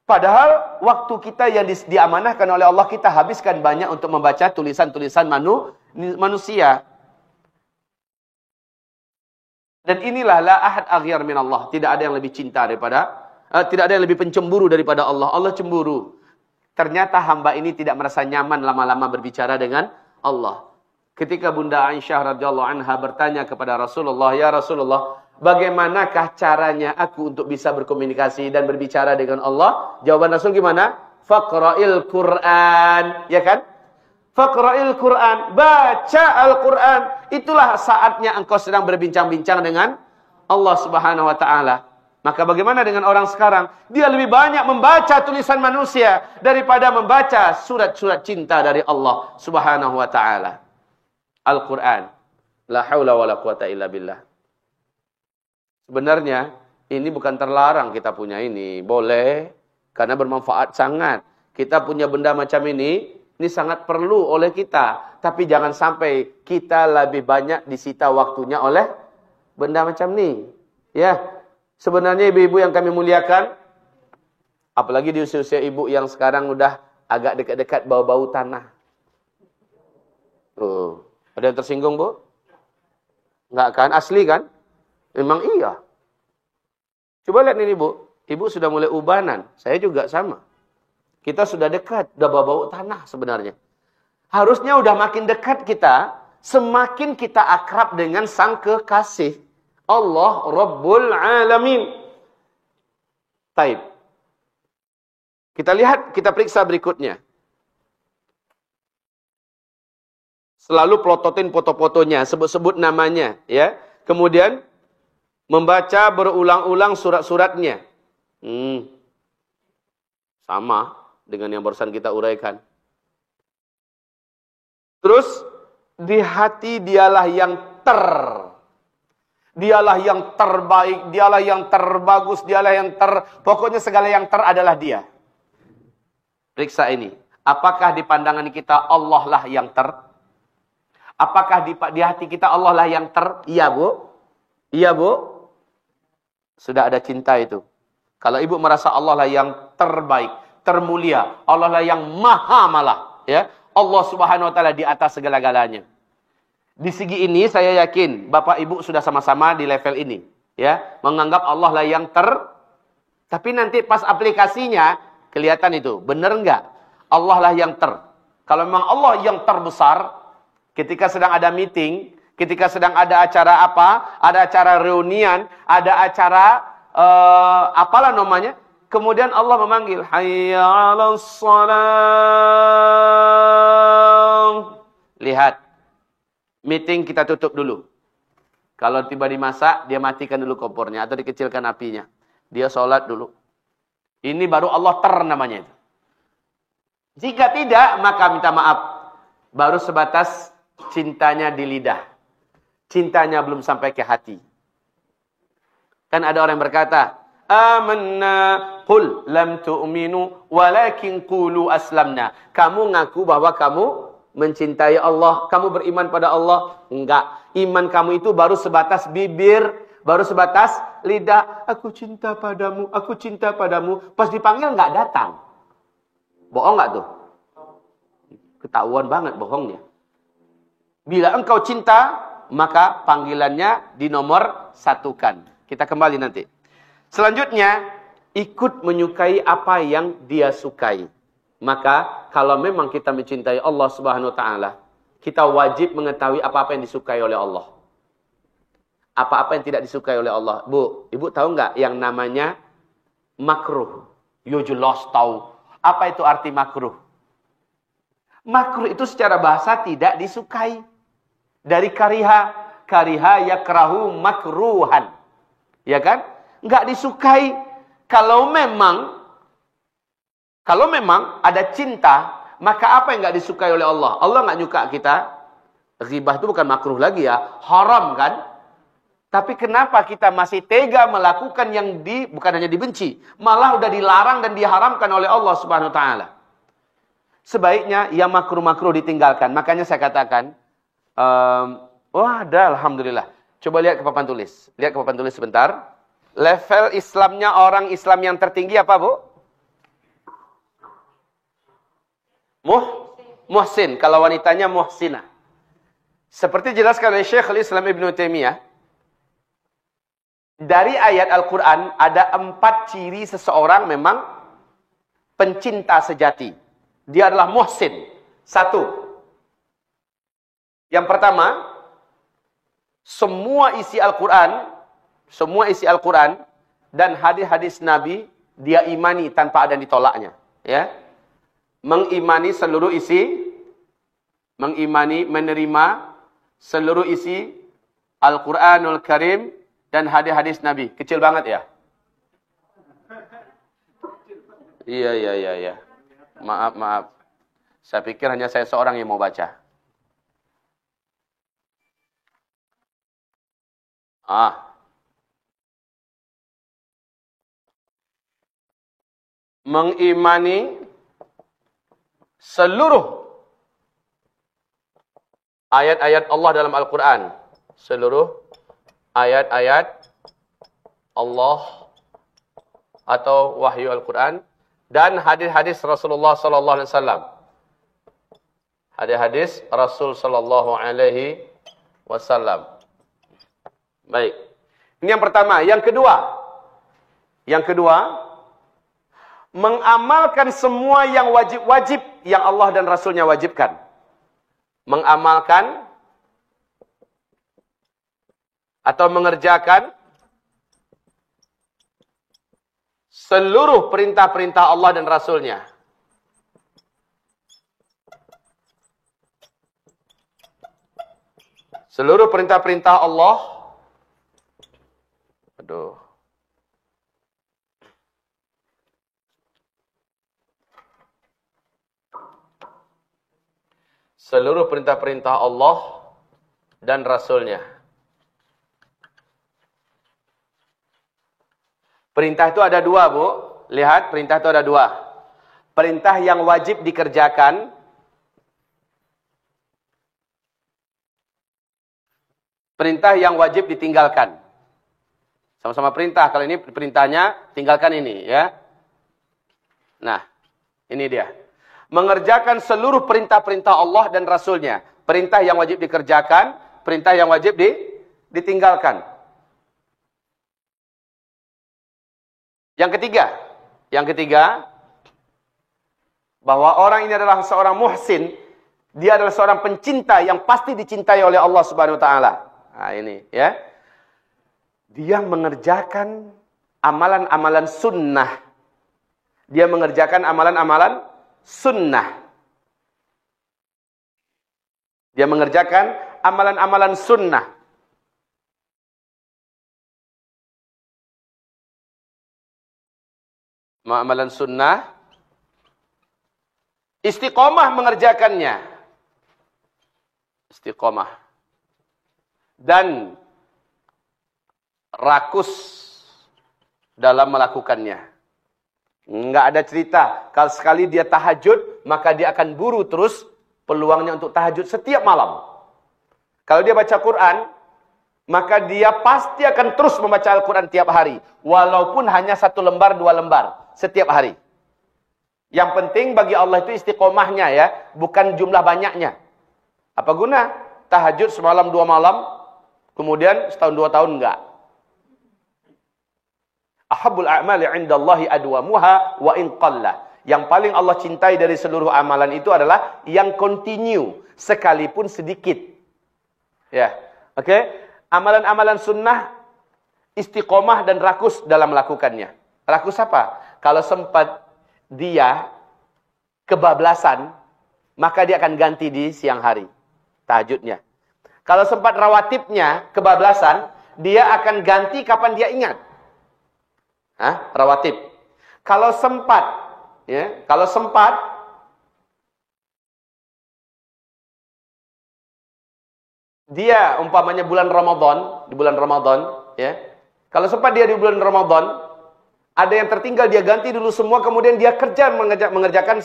Padahal waktu kita yang diamanahkan oleh Allah, kita habiskan banyak untuk membaca tulisan-tulisan manusia. Dan inilah la ahad aghyar min Allah. Tidak ada yang lebih cinta tidak ada yang lebih pencemburu daripada Allah. Allah cemburu. Ternyata hamba ini tidak merasa nyaman lama-lama berbicara dengan Allah. Ketika Bunda Aisyah radhiyallahu anha bertanya kepada Rasulullah, "Ya Rasulullah, bagaimanakah caranya aku untuk bisa berkomunikasi dan berbicara dengan Allah?" Jawaban Rasul gimana? Faqra'il Qur'an, ya kan? Faqra'il Qur'an, baca Al-Qur'an. Itulah saatnya engkau sedang berbincang-bincang dengan Allah Subhanahu wa taala. Maka bagaimana dengan orang sekarang? Dia lebih banyak membaca tulisan manusia daripada membaca surat-surat cinta dari Allah Subhanahu wa taala. Al-Qur'an. La haula wala quwata illa billah. Sebenarnya ini bukan terlarang kita punya ini. Boleh. Karena bermanfaat sangat. Kita punya benda macam ini sangat perlu oleh kita. Tapi jangan sampai kita lebih banyak disita waktunya oleh benda macam ini. Ya. Sebenarnya ibu-ibu yang kami muliakan, apalagi di usia-usia ibu yang sekarang udah agak dekat-dekat bau-bau tanah. Ada yang tersinggung, Bu? Enggak kan? Asli kan? Memang iya. Coba lihat ini, Bu. Ibu sudah mulai ubanan. Saya juga sama. Kita sudah dekat. Udah bau-bau tanah sebenarnya. Harusnya udah makin dekat kita. Semakin kita akrab dengan sang kekasih. Allah Rabbul Alamin. Taib. Kita lihat, kita periksa berikutnya. Selalu plototin foto-fotonya, sebut-sebut namanya, ya. Kemudian membaca berulang-ulang surat-suratnya. Sama dengan yang barusan kita uraikan. Terus di hati dialah yang dialah yang terbaik, dialah yang terbagus, dialah yang pokoknya segala yang adalah dia. Periksa ini. Apakah di pandangan kita Allah lah yang Apakah di hati kita Allah lah yang Iya, Bu? Iya, Bu? Sudah ada cinta itu. Kalau ibu merasa Allah lah yang terbaik, termulia, Allah lah yang maha malah, ya. Allah Subhanahu wa taala di atas segala-galanya. Di segi ini saya yakin Bapak Ibu sudah sama-sama di level ini, ya. Menganggap Allah lah yang tapi nanti pas aplikasinya kelihatan itu, benar enggak? Allah lah yang Kalau memang Allah yang terbesar, ketika sedang ada meeting, ketika sedang ada acara apa, ada acara reunian, ada acara apalah namanya, kemudian Allah memanggil, hayya 'alas shalah. Lihat, meeting kita tutup dulu. Kalau tiba dimasak, dia matikan dulu kompornya atau dikecilkan apinya. Dia sholat dulu. Ini baru Allah namanya itu. Jika tidak, maka minta maaf. Baru sebatas cintanya di lidah. Cintanya belum sampai ke hati. Kan ada orang yang berkata, amanna qul lam tu'minu walakin qulu aslamna. Kamu ngaku bahwa kamu mencintai Allah, kamu beriman pada Allah. Enggak. Iman kamu itu baru sebatas bibir, baru sebatas lidah. Aku cinta padamu, aku cinta padamu. Pas dipanggil enggak datang. Bohong enggak tuh? Ketahuan banget bohongnya. Bila engkau cinta, maka panggilannya dinomor satukan. Kita kembali nanti. Selanjutnya, ikut menyukai apa yang dia sukai. Maka, kalau memang kita mencintai Allah Subhanahu wa taala, kita wajib mengetahui apa-apa yang disukai oleh Allah. Apa-apa yang tidak disukai oleh Allah. Bu, ibu tahu nggak yang namanya makruh? You jelas tahu. Apa itu arti makruh? Makruh itu secara bahasa tidak disukai. Dari kariha yakrahu makruhan. Ya kan? Enggak disukai. Kalau memang ada cinta, maka apa yang enggak disukai oleh Allah? Allah enggak nyuka kita. Ghibah itu bukan makruh lagi ya, haram kan? Tapi kenapa kita masih tega melakukan yang bukan hanya dibenci, malah udah dilarang dan diharamkan oleh Allah Subhanahu wa taala. Sebaiknya yang makruh-makruh ditinggalkan. Makanya saya katakan, ada alhamdulillah. Coba lihat ke papan tulis. Lihat ke papan tulis sebentar. Level Islamnya orang Islam yang tertinggi apa, Bu? Muhsin. Kalau wanitanya muhsinah. Seperti jelaskan oleh Syekhul Islam Ibnu Taimiyah. Dari ayat Al-Quran ada 4 ciri seseorang memang pencinta sejati. Dia adalah muhsin. 1. Yang pertama, semua isi Al-Quran dan hadis-hadis Nabi dia imani tanpa ada yang ditolaknya. Ya, mengimani seluruh isi, menerima seluruh isi Al-Quranul Karim dan hadis-hadis Nabi. Kecil banget ya? Iya. Maaf. Saya pikir hanya saya seorang yang mau baca. Mengimani seluruh ayat-ayat Allah dalam Al-Quran. Seluruh ayat-ayat Allah atau wahyu Al-Quran dan hadis-hadis Rasulullah sallallahu alaihi wasallam. Hadis-hadis Rasul sallallahu alaihi wasallam. Baik. Ini yang pertama. Yang kedua, mengamalkan semua yang wajib-wajib yang Allah dan Rasulnya wajibkan. Mengamalkan atau mengerjakan seluruh perintah-perintah Allah dan Rasulnya. Seluruh perintah-perintah Allah. Seluruh perintah-perintah Allah dan Rasulnya. Perintah itu ada dua, Bu. Lihat, perintah itu ada dua. Perintah yang wajib dikerjakan. Perintah yang wajib ditinggalkan. Sama-sama perintah. Kalau ini perintahnya, tinggalkan ini, ya. Nah, ini dia. Mengerjakan seluruh perintah-perintah Allah dan Rasulnya. Perintah yang wajib dikerjakan, perintah yang wajib ditinggalkan. Yang ketiga, bahwa orang ini adalah seorang muhsin, dia adalah seorang pencinta yang pasti dicintai oleh Allah Subhanahu wa taala. Nah, ini ya. Dia mengerjakan amalan-amalan sunnah. Dia mengerjakan amalan-amalan sunnah. Dia mengerjakan amalan-amalan sunnah. Amalan sunnah, istiqomah mengerjakannya. Istiqomah. Dan rakus dalam melakukannya. Enggak ada cerita. Kalau sekali dia tahajud, maka dia akan buru terus peluangnya untuk tahajud setiap malam. Kalau dia baca Quran, maka dia pasti akan terus membaca Al-Quran tiap hari. Walaupun hanya 1 lembar, 2 lembar. Setiap hari. Yang penting bagi Allah itu istiqomahnya ya. Bukan jumlah banyaknya. Apa guna? Tahajud semalam 2 malam. Kemudian setahun 2 tahun enggak. Ahabbul a'mali 'indallahi adwamuha wa in qalla. Yang paling Allah cintai dari seluruh amalan itu adalah yang continue. Sekalipun sedikit. Ya. Oke? Amalan-amalan sunnah, istiqomah dan rakus dalam melakukannya. Rakus apa? Kalau sempat dia kebablasan, maka dia akan ganti di siang hari. Tahajudnya. Kalau sempat rawatibnya kebablasan, dia akan ganti kapan dia ingat. Rawatib. Kalau sempat, ya, kalau sempat dia umpamanya bulan Ramadan, di bulan Ramadan, ya. Kalau sempat dia di bulan Ramadan, ada yang tertinggal dia ganti dulu semua, kemudian dia kerja mengerjakan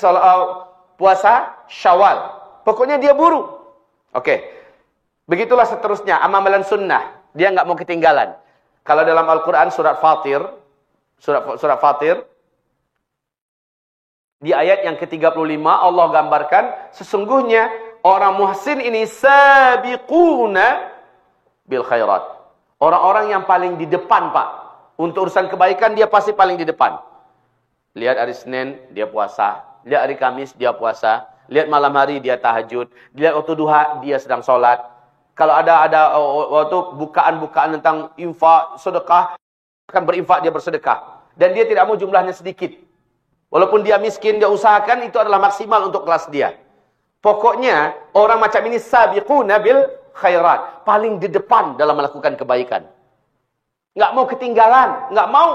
puasa Syawal. Pokoknya dia buru. Oke. Begitulah seterusnya amalan sunnah. Dia nggak mau ketinggalan. Kalau dalam Al-Qur'an surat Fatir, surat Fatir di ayat yang ke-35 Allah gambarkan sesungguhnya orang muhsin ini sabiquna bil khairat. Orang-orang yang paling di depan, Pak. Untuk urusan kebaikan dia pasti paling di depan. Lihat hari Senin dia puasa, lihat hari Kamis dia puasa, lihat malam hari dia tahajud, lihat waktu duha dia sedang sholat. Kalau ada waktu bukaan-bukaan tentang infak, sedekah, akan berinfak dia bersedekah. Dan dia tidak mau jumlahnya sedikit. Walaupun dia miskin, dia usahakan itu adalah maksimal untuk kelas dia. Pokoknya orang macam ini sabiquna bil khairat, paling di depan dalam melakukan kebaikan. Nggak mau ketinggalan, nggak mau.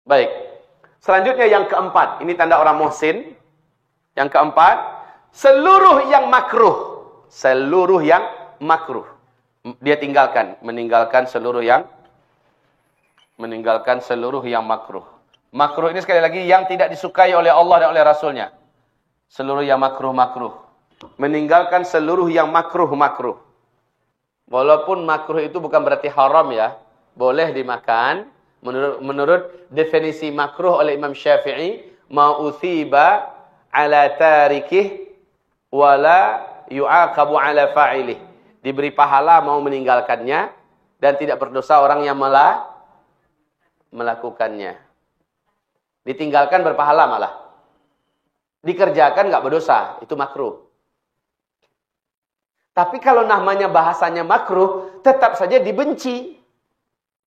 Baik. Selanjutnya yang keempat, ini tanda orang muhsin. Yang keempat, seluruh yang makruh. Seluruh yang makruh. Dia meninggalkan seluruh yang makruh. Makruh ini sekali lagi yang tidak disukai oleh Allah dan oleh Rasulnya. Seluruh yang makruh. Meninggalkan seluruh yang makruh. Walaupun makruh itu bukan berarti haram ya. Boleh dimakan. Menurut definisi makruh oleh Imam Syafi'i. Ma'uthiba ala tarikih wala yu'aqabu ala fa'ilih. Diberi pahala mau meninggalkannya. Dan tidak berdosa orang yang melakukannya. Ditinggalkan berpahala malah. Dikerjakan nggak berdosa. Itu makruh. Tapi kalau namanya bahasanya makruh, tetap saja dibenci.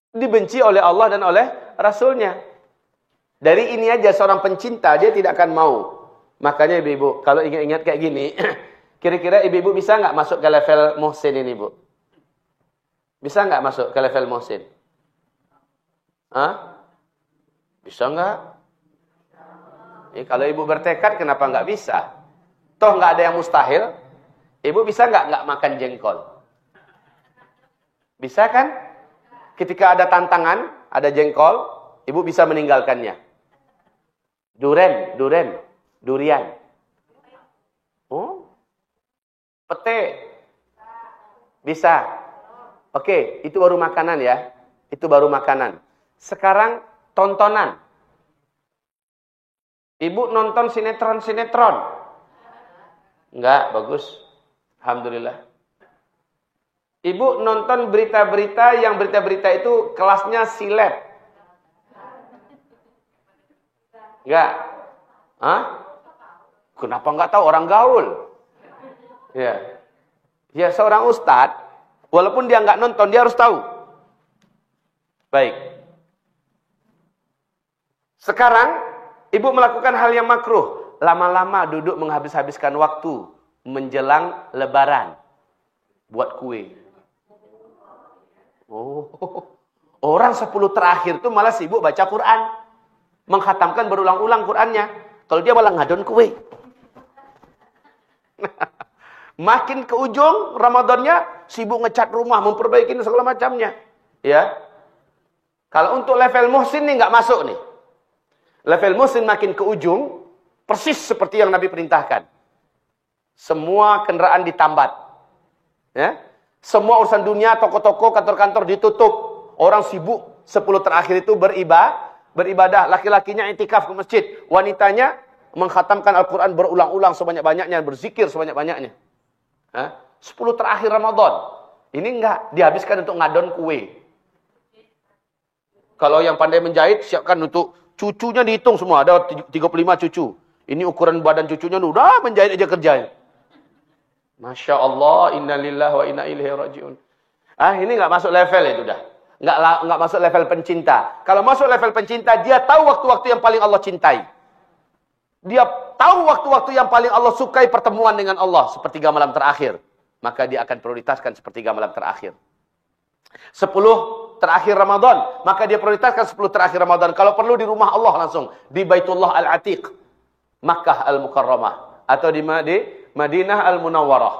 Dibenci oleh Allah dan oleh Rasulnya. Dari ini aja seorang pencinta, dia tidak akan mau. Makanya ibu-ibu, kalau ingat-ingat kayak gini, kira-kira ibu-ibu bisa nggak masuk ke level muhsin ini, Bu? Bisa nggak masuk ke level muhsin? Hah? Bisa nggak? Kalau ibu bertekad, kenapa nggak bisa? Toh nggak ada yang mustahil. Ibu bisa nggak makan jengkol? Bisa kan? Ketika ada tantangan, ada jengkol, ibu bisa meninggalkannya. Durian. Oh, pete. Bisa. Oke, itu baru makanan ya. Itu baru makanan. Sekarang tontonan. Ibu nonton sinetron. Enggak, bagus. Alhamdulillah. Ibu nonton berita-berita yang berita-berita itu kelasnya silet. Enggak. Hah? Kenapa enggak tahu orang gaul? Ya. Ya seorang ustadz, walaupun dia enggak nonton, dia harus tahu. Baik. Sekarang, ibu melakukan hal yang makruh. Lama-lama duduk menghabis-habiskan waktu. Menjelang lebaran. Buat kue. Oh, orang 10 terakhir itu malah sibuk baca Quran. Menghatamkan berulang-ulang Qurannya. Kalau dia malah ngadon kue. Makin ke ujung Ramadannya sibuk ngecat rumah, memperbaiki segala macamnya. Ya. Kalau untuk level muhsin nih nggak masuk nih. Level muhsin makin ke ujung, persis seperti yang Nabi perintahkan. Semua kendaraan ditambat. Ya. Semua urusan dunia, toko-toko, kantor-kantor ditutup. Orang sibuk 10 terakhir itu beribadah. Laki-lakinya intikaf ke masjid. Wanitanya mengkhatamkan Al-Quran berulang-ulang sebanyak-banyaknya. Berzikir sebanyak-banyaknya. 10 terakhir Ramadan. Ini enggak dihabiskan untuk ngadon kue. Kalau yang pandai menjahit, siapkan untuk cucunya dihitung semua. Ada 35 cucu. Ini ukuran badan cucunya, udah menjahit aja kerjanya. Masya Allah, inna lillahi wa inna ilaihi raji'un. Ini nggak masuk level itu dah. Nggak masuk level pencinta. Kalau masuk level pencinta, dia tahu waktu-waktu yang paling Allah cintai. Dia tahu waktu-waktu yang paling Allah sukai pertemuan dengan Allah. Sepertiga malam terakhir. Maka dia akan prioritaskan sepertiga malam terakhir. 10 terakhir Ramadan. Maka dia prioritaskan 10 terakhir Ramadan. Kalau perlu di rumah Allah langsung. Di Baitullah Al-Atiq. Makkah Al-Mukarramah. Atau di Madinah Al-Munawwarah.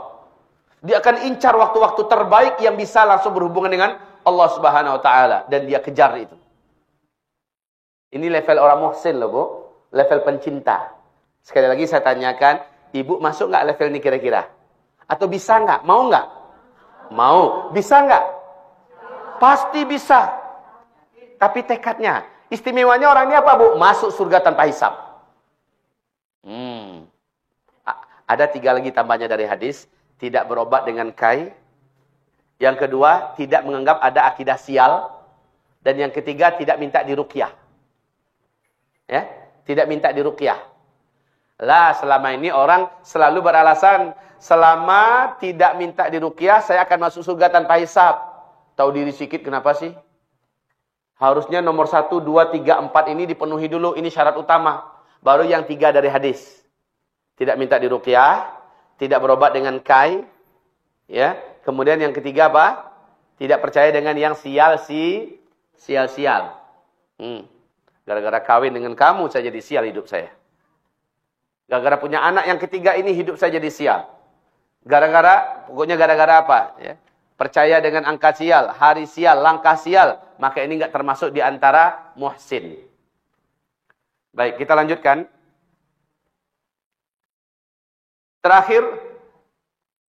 Dia akan incar waktu-waktu terbaik yang bisa langsung berhubungan dengan Allah Subhanahu wa taala dan dia kejar itu. Ini level orang muhsin loh, Bu. Level pencinta. Sekali lagi saya tanyakan, Ibu masuk enggak level ini kira-kira? Atau bisa enggak? Mau enggak? Mau. Bisa enggak? Pasti bisa. Tapi tekadnya, istimewanya orang ini apa, Bu? Masuk surga tanpa hisab. Ada 3 lagi tambahnya dari hadis. Tidak berobat dengan kai. Yang kedua, tidak menganggap ada akidah sial. Dan yang ketiga, tidak minta diruqyah. Ya, tidak minta diruqyah. Lah, selama ini orang selalu beralasan, selama tidak minta diruqyah, saya akan masuk surga tanpa hisab. Tahu diri sedikit kenapa sih? Harusnya nomor 1, 2, 3, 4 ini dipenuhi dulu. Ini syarat utama. Baru yang 3 dari hadis. Tidak minta diruqyah, tidak berobat dengan kai, ya. Kemudian yang ketiga apa? Tidak percaya dengan yang sial-sial. Gara-gara kawin dengan kamu saya jadi sial hidup saya. Gara-gara punya anak yang ketiga ini hidup saya jadi sial. Pokoknya gara-gara apa? Ya. Percaya dengan angka sial, hari sial, langkah sial, maka ini enggak termasuk di antara muhsin. Baik, kita lanjutkan. Terakhir,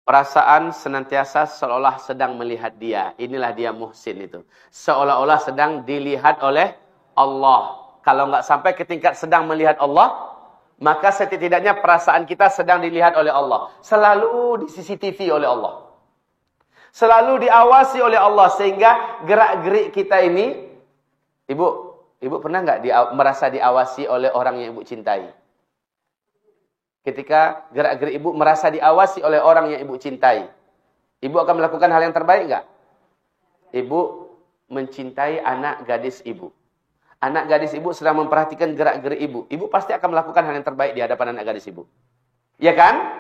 perasaan senantiasa seolah sedang melihat dia. Inilah dia muhsin itu. Seolah-olah sedang dilihat oleh Allah. Kalau nggak sampai ke tingkat sedang melihat Allah, maka setidaknya perasaan kita sedang dilihat oleh Allah. Selalu di CCTV oleh Allah. Selalu diawasi oleh Allah. Sehingga gerak-gerik kita ini, Ibu pernah nggak merasa diawasi oleh orang yang Ibu cintai? Ketika gerak-gerik Ibu merasa diawasi oleh orang yang Ibu cintai, Ibu akan melakukan hal yang terbaik nggak? Ibu mencintai anak gadis Ibu. Anak gadis Ibu sedang memperhatikan gerak-gerik Ibu. Ibu pasti akan melakukan hal yang terbaik di hadapan anak gadis Ibu. Ya kan?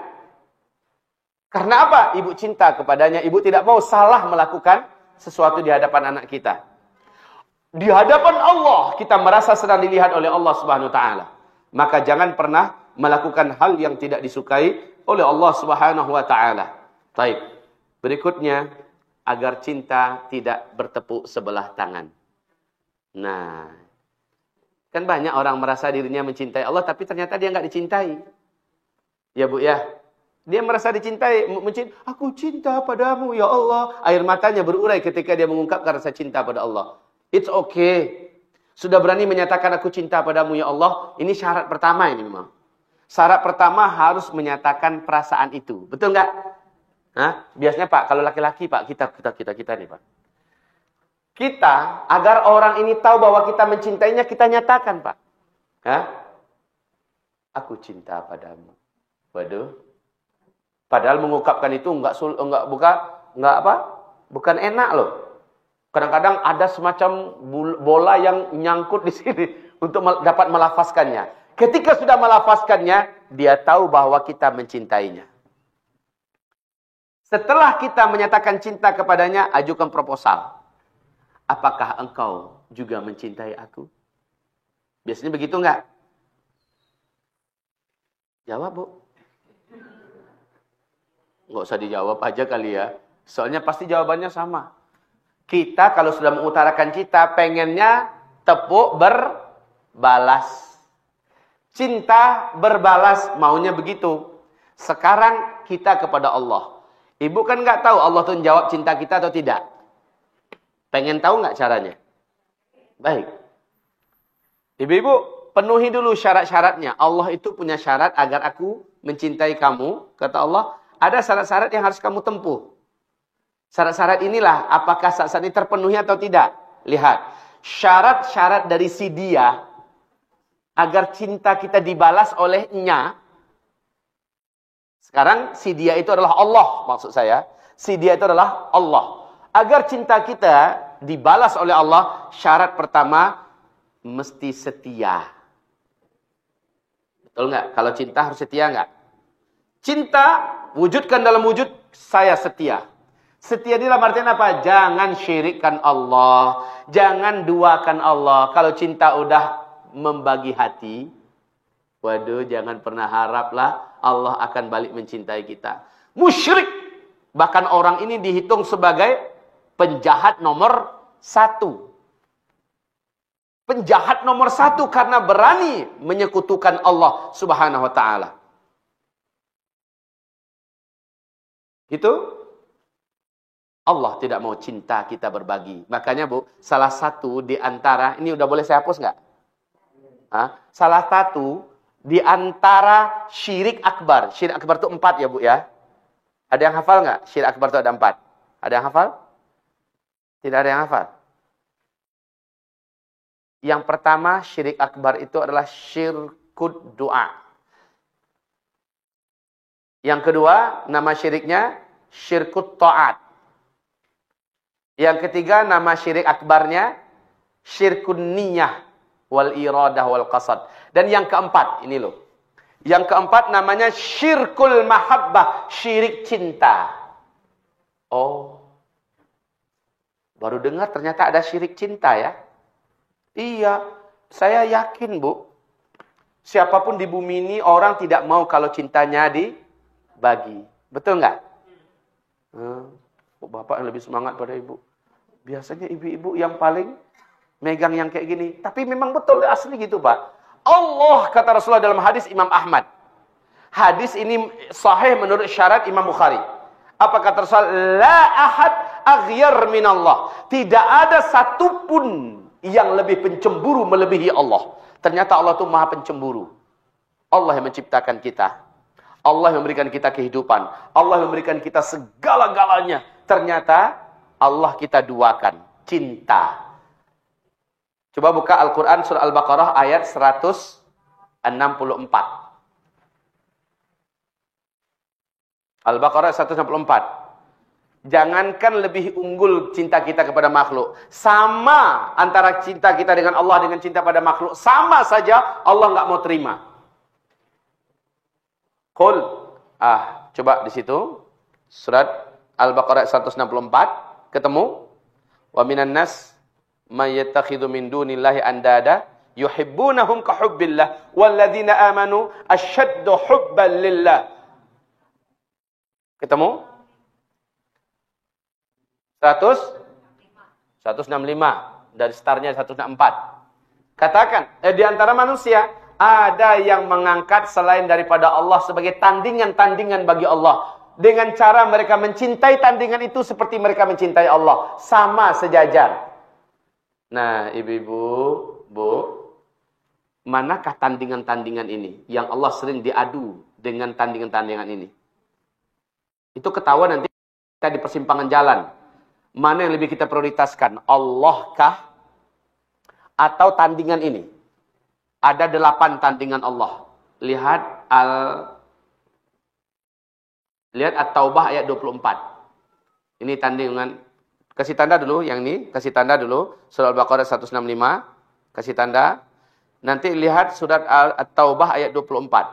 Karena apa? Ibu cinta kepadanya. Ibu tidak mau salah melakukan sesuatu di hadapan anak kita. Di hadapan Allah kita merasa sedang dilihat oleh Allah Subhanahu wa taala. Maka jangan pernah melakukan hal yang tidak disukai oleh Allah Subhanahu wa taala. Baik. Berikutnya, agar cinta tidak bertepuk sebelah tangan. Nah, kan banyak orang merasa dirinya mencintai Allah tapi ternyata dia nggak dicintai. Ya Bu ya. Dia merasa dicintai, aku cinta padamu ya Allah. Air matanya berurai ketika dia mengungkapkan rasa cinta pada Allah. It's okay. Sudah berani menyatakan aku cinta padamu ya Allah. Ini syarat pertama ini memang. Syarat pertama harus menyatakan perasaan itu. Betul nggak? Hah? Biasanya Pak, kalau laki-laki Pak, kita nih Pak. Kita, agar orang ini tahu bahwa kita mencintainya, kita nyatakan Pak. Hah? Aku cinta padamu. Waduh. Padahal mengungkapkan itu bukan enak loh. Kadang-kadang ada semacam bola yang nyangkut di sini untuk dapat melafazkannya. Ketika sudah melafazkannya, dia tahu bahwa kita mencintainya. Setelah kita menyatakan cinta kepadanya, ajukan proposal. Apakah engkau juga mencintai aku? Biasanya begitu enggak? Jawab, Bu. Nggak usah dijawab aja kali ya. Soalnya pasti jawabannya sama. Kita kalau sudah mengutarakan cinta, pengennya tepuk berbalas. Cinta berbalas, maunya begitu. Sekarang kita kepada Allah. Ibu kan nggak tahu Allah tuh jawab cinta kita atau tidak. Pengen tahu nggak caranya? Baik. Ibu-ibu, penuhi dulu syarat-syaratnya. Allah itu punya syarat agar aku mencintai kamu. Kata Allah, ada syarat-syarat yang harus kamu tempuh. Syarat-syarat inilah, apakah syarat ini terpenuhi atau tidak? Lihat, syarat-syarat dari si dia, agar cinta kita dibalas olehnya. Sekarang si dia itu adalah Allah, maksud saya. Si dia itu adalah Allah. Agar cinta kita dibalas oleh Allah, syarat pertama, mesti setia. Betul nggak? Kalau cinta harus setia nggak? Cinta, wujudkan dalam wujud, saya setia. Setia ini dalam artian apa? Jangan syirikkan Allah. Jangan duakan Allah. Kalau cinta udah membagi hati, waduh, jangan pernah haraplah Allah akan balik mencintai kita. Musyrik. Bahkan orang ini dihitung sebagai penjahat nomor 1. Penjahat nomor 1 karena berani menyekutukan Allah Subhanahu wa ta'ala. Itu Allah tidak mau cinta kita berbagi. Makanya Bu, salah satu di antara, ini udah boleh saya hapus nggak? Salah satu di antara syirik akbar. Syirik akbar itu 4 ya Bu ya. Ada yang hafal nggak? Syirik akbar itu ada 4. Ada yang hafal? Tidak ada yang hafal. Yang pertama syirik akbar itu adalah syirkud doa. Yang kedua nama syiriknya syirkut ta'at. Yang ketiga nama syirik akbarnya syirkun niyah wal iradah wal qasad. Dan yang keempat, ini loh. Yang keempat namanya syirkul mahabbah, syirik cinta. Oh. Baru dengar ternyata ada syirik cinta ya. Iya, saya yakin Bu. Siapapun di bumi ini orang tidak mau kalau cintanya dibagi. Betul nggak? Bapak yang lebih semangat pada ibu. Biasanya ibu-ibu yang paling megang yang kayak gini. Tapi memang betul asli gitu Pak. Allah kata Rasulullah dalam hadis Imam Ahmad. Hadis ini sahih menurut syarat Imam Bukhari. Apa kata Rasulullah? La ahad aghyar minallah. Tidak ada satupun yang lebih pencemburu melebihi Allah. Ternyata Allah itu maha pencemburu. Allah yang menciptakan kita. Allah yang memberikan kita kehidupan. Allah yang memberikan kita segala-galanya. Ternyata Allah kita duakan. Cinta. Coba buka Al-Quran surah Al-Baqarah ayat 164. Al-Baqarah 164. Jangankan lebih unggul cinta kita kepada makhluk. Sama antara cinta kita dengan Allah dengan cinta pada makhluk. Sama saja Allah nggak mau terima. Qul. Coba di situ. Surat Al-Baqarah 164. Ketemu? Wa minan nas may yattakhidhu min dunillahi andada yuhibbunahum ka hubbillah walladzina amanu asyaddu hubban lillah. Ketemu? 165 dari startnya 164. Katakan, di antara manusia ada yang mengangkat selain daripada Allah sebagai tandingan-tandingan bagi Allah. Dengan cara mereka mencintai tandingan itu seperti mereka mencintai Allah. Sama sejajar. Nah, ibu-ibu, bu, manakah tandingan-tandingan ini? Yang Allah sering diadu dengan tandingan-tandingan ini. Itu ketahuan nanti kita di persimpangan jalan. Mana yang lebih kita prioritaskan? Allah kah? Atau tandingan ini? Ada 8 tandingan Allah. Lihat At-Taubah ayat 24. Ini tandingan. Kasih tanda dulu yang ini. Kasih tanda dulu. Surah Al-Baqarah 165. Kasih tanda. Nanti lihat surat At-Taubah ayat 24.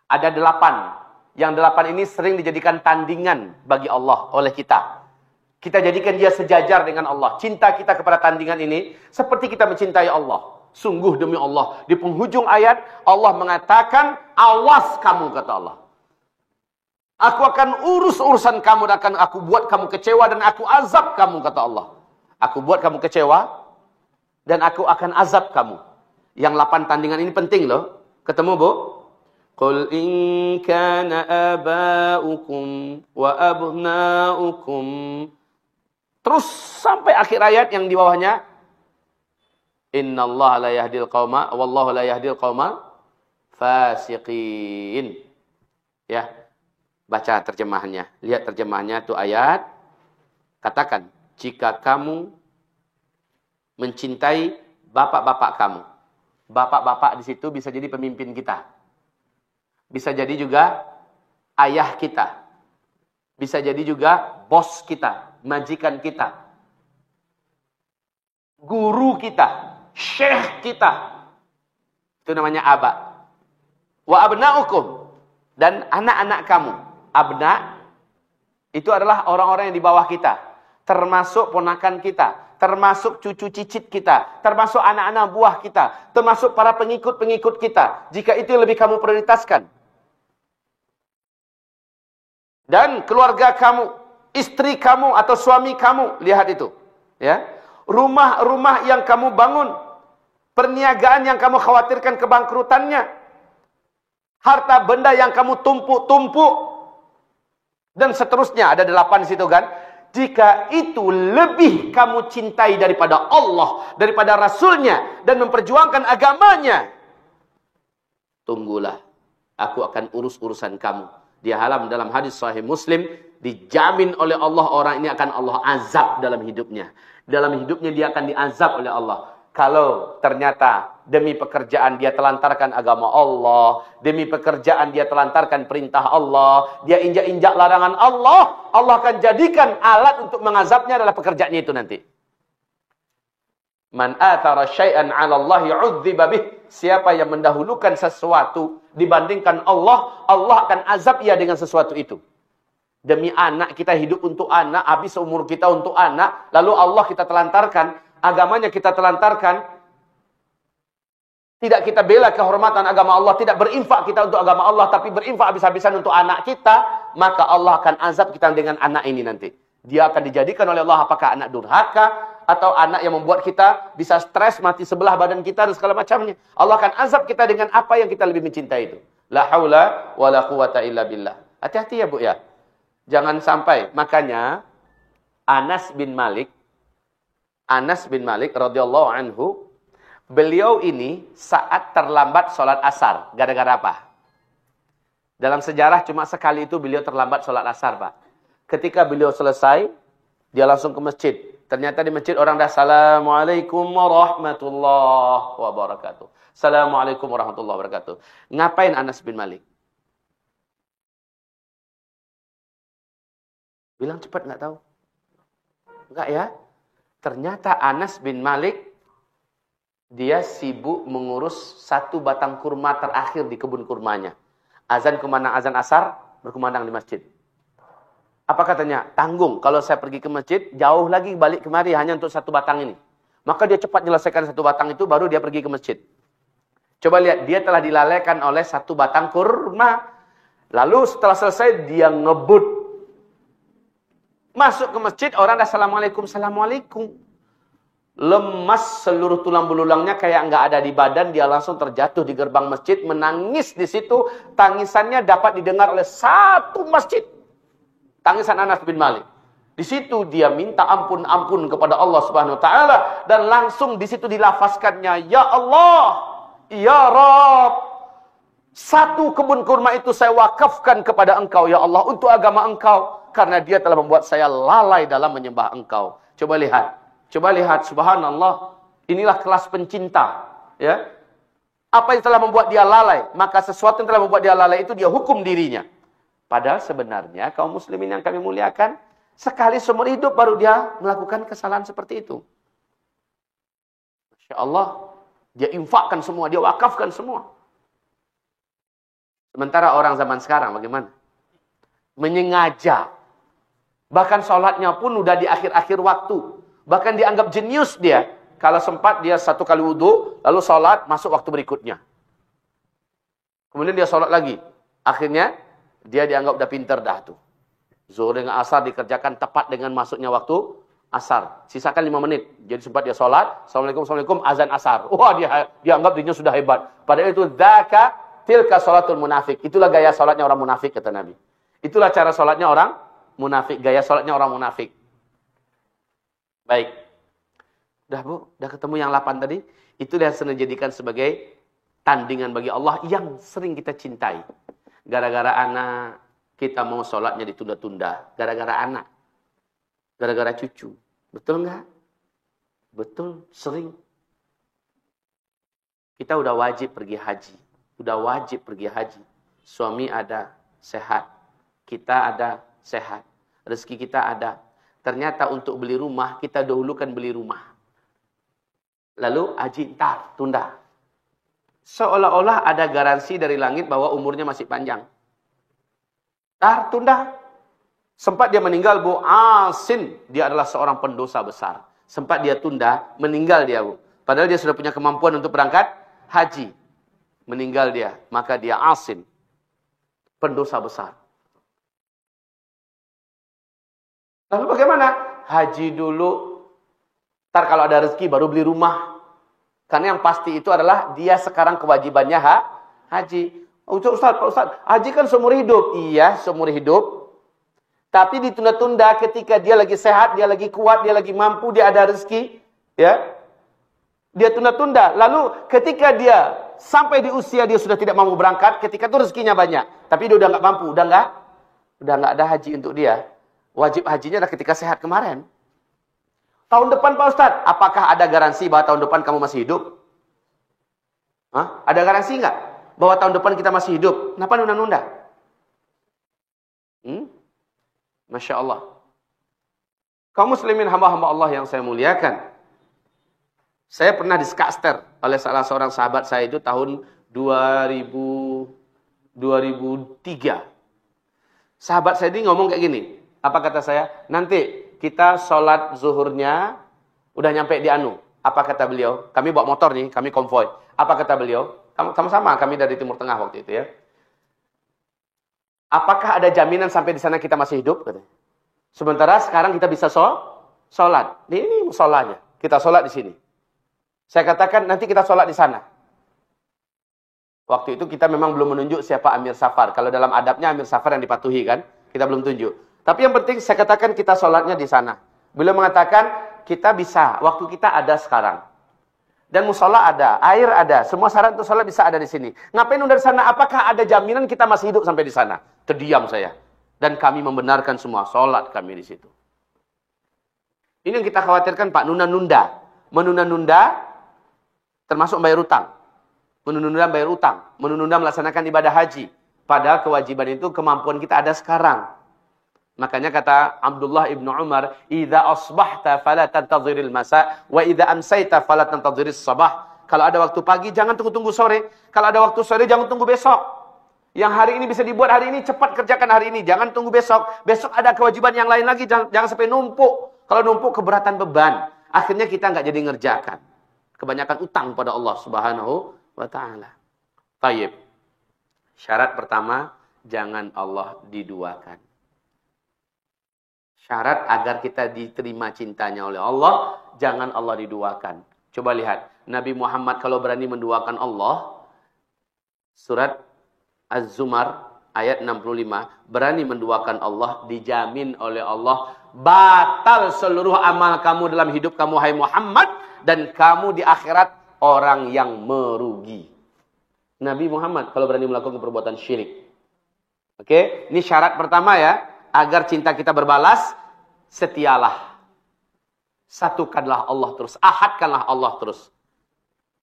Ada 8. Yang 8 ini sering dijadikan tandingan bagi Allah oleh kita. Kita jadikan dia sejajar dengan Allah. Cinta kita kepada tandingan ini seperti kita mencintai Allah. Sungguh demi Allah. Di penghujung ayat Allah mengatakan, awas kamu, kata Allah. Aku akan urus urusan kamu dan akan aku buat kamu kecewa dan aku azab kamu, kata Allah. Aku buat kamu kecewa dan aku akan azab kamu. Yang 8 tandingan ini penting loh. Ketemu, Bu? Qul in kana aba'ukum wa abna'ukum. Terus sampai akhir ayat yang di bawahnya. Innallaha la yahdil qauma wallahu la yahdil qauma fasiqin. Ya. Baca terjemahannya. Lihat terjemahannya itu ayat. Katakan, jika kamu mencintai bapak-bapak kamu. Bapak-bapak di situ bisa jadi pemimpin kita. Bisa jadi juga ayah kita. Bisa jadi juga bos kita, majikan kita. Guru kita, syekh kita. Itu namanya aba. Wa abna'ukum. Dan anak-anak kamu. Abna itu adalah orang-orang yang di bawah kita. Termasuk ponakan kita. Termasuk cucu cicit kita. Termasuk anak-anak buah kita. Termasuk para pengikut-pengikut kita. Jika itu lebih kamu prioritaskan. Dan keluarga kamu, istri kamu atau suami kamu, lihat itu, ya. Rumah-rumah yang kamu bangun, perniagaan yang kamu khawatirkan kebangkrutannya, harta benda yang kamu tumpuk-tumpuk, dan seterusnya, ada 8 di situ kan. Jika itu lebih kamu cintai daripada Allah, daripada Rasulnya, dan memperjuangkan agamanya, tunggulah, aku akan urus urusan kamu. Dia halam dalam hadis sahih Muslim, dijamin oleh Allah orang ini akan Allah azab dalam hidupnya. Dalam hidupnya dia akan diazab oleh Allah. Kalau ternyata demi pekerjaan dia telantarkan agama Allah, demi pekerjaan dia telantarkan perintah Allah, dia injak-injak larangan Allah, Allah akan jadikan alat untuk mengazabnya adalah pekerjaannya itu nanti. Man athara syai'an 'ala Allah yu'dziba bih. Siapa yang mendahulukan sesuatu dibandingkan Allah, Allah akan azab ia dengan sesuatu itu. Demi anak, kita hidup untuk anak, habis umur kita untuk anak, lalu Allah kita telantarkan, agamanya kita telantarkan, tidak kita bela kehormatan agama Allah, tidak berinfak kita untuk agama Allah, tapi berinfak habis-habisan untuk anak kita, maka Allah akan azab kita dengan anak ini nanti. Dia akan dijadikan oleh Allah apakah anak durhaka, atau anak yang membuat kita bisa stres, mati sebelah badan kita, dan segala macamnya. Allah akan azab kita dengan apa yang kita lebih mencintai itu. La haula wa la quwata illa billah. Hati-hati ya Bu ya. Jangan sampai. Makanya Anas bin Malik radhiyallahu anhu, beliau ini saat terlambat sholat asar. Gara-gara apa? Dalam sejarah cuma sekali itu beliau terlambat sholat asar, Pak. Ketika beliau selesai, dia langsung ke masjid. Ternyata di masjid orang dah Assalamualaikum warahmatullahi wabarakatuh. Assalamualaikum warahmatullahi wabarakatuh. Ngapain Anas bin Malik? Bilang cepat, nggak tahu. Enggak ya. Ternyata Anas bin Malik, dia sibuk mengurus satu batang kurma terakhir di kebun kurmanya. Azan kumandang azan asar, berkumandang di masjid. Apa katanya? Tanggung, kalau saya pergi ke masjid, jauh lagi balik kemari hanya untuk satu batang ini. Maka dia cepat menyelesaikan satu batang itu, baru dia pergi ke masjid. Coba lihat, dia telah dilalaikan oleh satu batang kurma. Lalu setelah selesai, dia ngebut. Masuk ke masjid, orang dah Assalamualaikum, Assalamualaikum. Lemas seluruh tulang belulangnya kayak nggak ada di badan, dia langsung terjatuh di gerbang masjid, menangis di situ. Tangisannya dapat didengar oleh satu masjid. Tangisan Anas bin Malik. Di situ dia minta ampun kepada Allah Subhanahu wa taala, dan langsung di situ dilafazkannya, ya Allah, ya Rabb, satu kebun kurma itu saya wakafkan kepada Engkau ya Allah, untuk agama Engkau, karena dia telah membuat saya lalai dalam menyembah Engkau. Coba lihat, subhanallah. Inilah kelas pencinta, ya. Apa yang telah membuat dia lalai? Maka sesuatu yang telah membuat dia lalai itu dia hukum dirinya. Padahal sebenarnya kaum muslimin yang kami muliakan, sekali seumur hidup baru dia melakukan kesalahan seperti itu. Masya Allah, dia infakkan semua, dia wakafkan semua. Sementara orang zaman sekarang bagaimana? Menyengaja. Bahkan sholatnya pun udah di akhir-akhir waktu. Bahkan dianggap jenius dia. Kalau sempat dia satu kali wudu, lalu sholat, masuk waktu berikutnya. Kemudian dia sholat lagi. Akhirnya, dia dianggap udah pinter dah tuh. Zuhur dengan asar dikerjakan tepat dengan masuknya waktu asar. Sisakan 5 menit. Jadi sempat dia sholat, Assalamualaikum, azan asar. Wah, dia anggap dirinya sudah hebat. Padahal itu, dzaka tilka sholatul munafik. Itulah gaya sholatnya orang munafik, kata Nabi. Itulah cara sholatnya orang munafik. Gaya sholatnya orang munafik. Baik. Udah Bu, udah ketemu yang 8 tadi. Itulah yang sering dijadikan sebagai tandingan bagi Allah yang sering kita cintai. Gara-gara anak, kita mau sholatnya ditunda-tunda. Gara-gara anak. Gara-gara cucu. Betul nggak? Betul, sering. Kita udah wajib pergi haji. Suami ada, sehat. Kita ada, sehat. Rezeki kita ada. Ternyata untuk beli rumah, kita dahulukan beli rumah. Lalu haji ntar, tunda. Seolah-olah ada garansi dari langit bahwa umurnya masih panjang. Tunda. Sempat dia meninggal, Bu Asin. Dia adalah seorang pendosa besar. Sempat dia tunda, meninggal dia, Bu. Padahal dia sudah punya kemampuan untuk berangkat haji. Meninggal dia. Maka dia Asin. Pendosa besar. Lalu bagaimana? Haji dulu. Ntar kalau ada rezeki baru beli rumah. Karena yang pasti itu adalah dia sekarang kewajibannya haji. Ustaz, haji kan seumur hidup. Iya, seumur hidup. Tapi ditunda-tunda ketika dia lagi sehat, dia lagi kuat, dia lagi mampu, dia ada rezeki. Ya, dia tunda-tunda. Lalu ketika dia sampai di usia dia sudah tidak mampu berangkat, ketika itu rezekinya banyak. Tapi dia udah nggak mampu, udah nggak ada haji untuk dia. Wajib hajinya adalah ketika sehat kemarin. Tahun depan Pak Ustadz, apakah ada garansi bahwa tahun depan kamu masih hidup? Hah? Ada garansi nggak bahwa tahun depan kita masih hidup? Kenapa nunda-nunda? Masya Allah. Kaum muslimin hamba-hamba Allah yang saya muliakan. Saya pernah diskakster oleh salah seorang sahabat saya itu tahun 2003. Sahabat saya ini ngomong kayak gini. Apa kata saya? Nanti kita sholat zuhurnya udah nyampe di Anu. Apa kata beliau? Kami bawa motor nih, kami konvoy. Apa kata beliau? Sama-sama kami dari Timur Tengah waktu itu ya. Apakah ada jaminan sampai di sana kita masih hidup? Sementara sekarang kita bisa sholat. Ini musholanya. Kita sholat di sini. Saya katakan nanti kita sholat di sana. Waktu itu kita memang belum menunjuk siapa Amir Safar. Kalau dalam adabnya Amir Safar yang dipatuhi kan. Kita belum tunjuk. Tapi yang penting saya katakan kita sholatnya di sana. Beliau mengatakan kita bisa. Waktu kita ada sekarang. Dan musola ada, air ada, semua syarat untuk sholat bisa ada di sini. Ngapain udah di sana? Apakah ada jaminan kita masih hidup sampai di sana? Terdiam saya. Dan kami membenarkan semua. Sholat kami di situ. Ini yang kita khawatirkan, Pak. Nunda-nunda. Menunda-nunda termasuk bayar utang. Menunda-nunda bayar utang. Menunda-nunda melaksanakan ibadah haji. Padahal kewajiban itu kemampuan kita ada sekarang. Makanya kata Abdullah ibn Umar, "Idza asbahta fala tantadhiril masa, wa idza amsayta fala tantadhiris sabah." Kalau ada waktu pagi, jangan tunggu-tunggu sore. Kalau ada waktu sore, jangan tunggu besok. Yang hari ini bisa dibuat hari ini, cepat kerjakan hari ini. Jangan tunggu besok. Besok ada kewajiban yang lain lagi, jangan sampai numpuk. Kalau numpuk, keberatan beban. Akhirnya kita nggak jadi ngerjakan. Kebanyakan utang pada Allah Subhanahu wa ta'ala. Tayyib. Syarat pertama, jangan Allah diduakan. Syarat agar kita diterima cintanya oleh Allah, jangan Allah diduakan. Coba lihat, Nabi Muhammad kalau berani menduakan Allah, surat Az-Zumar ayat 65, berani menduakan Allah, dijamin oleh Allah, batal seluruh amal kamu dalam hidup kamu, hai Muhammad, dan kamu di akhirat orang yang merugi. Nabi Muhammad kalau berani melakukan perbuatan syirik. Oke, ini syarat pertama ya, agar cinta kita berbalas, setialah. Satukanlah Allah terus, ahadkanlah Allah terus.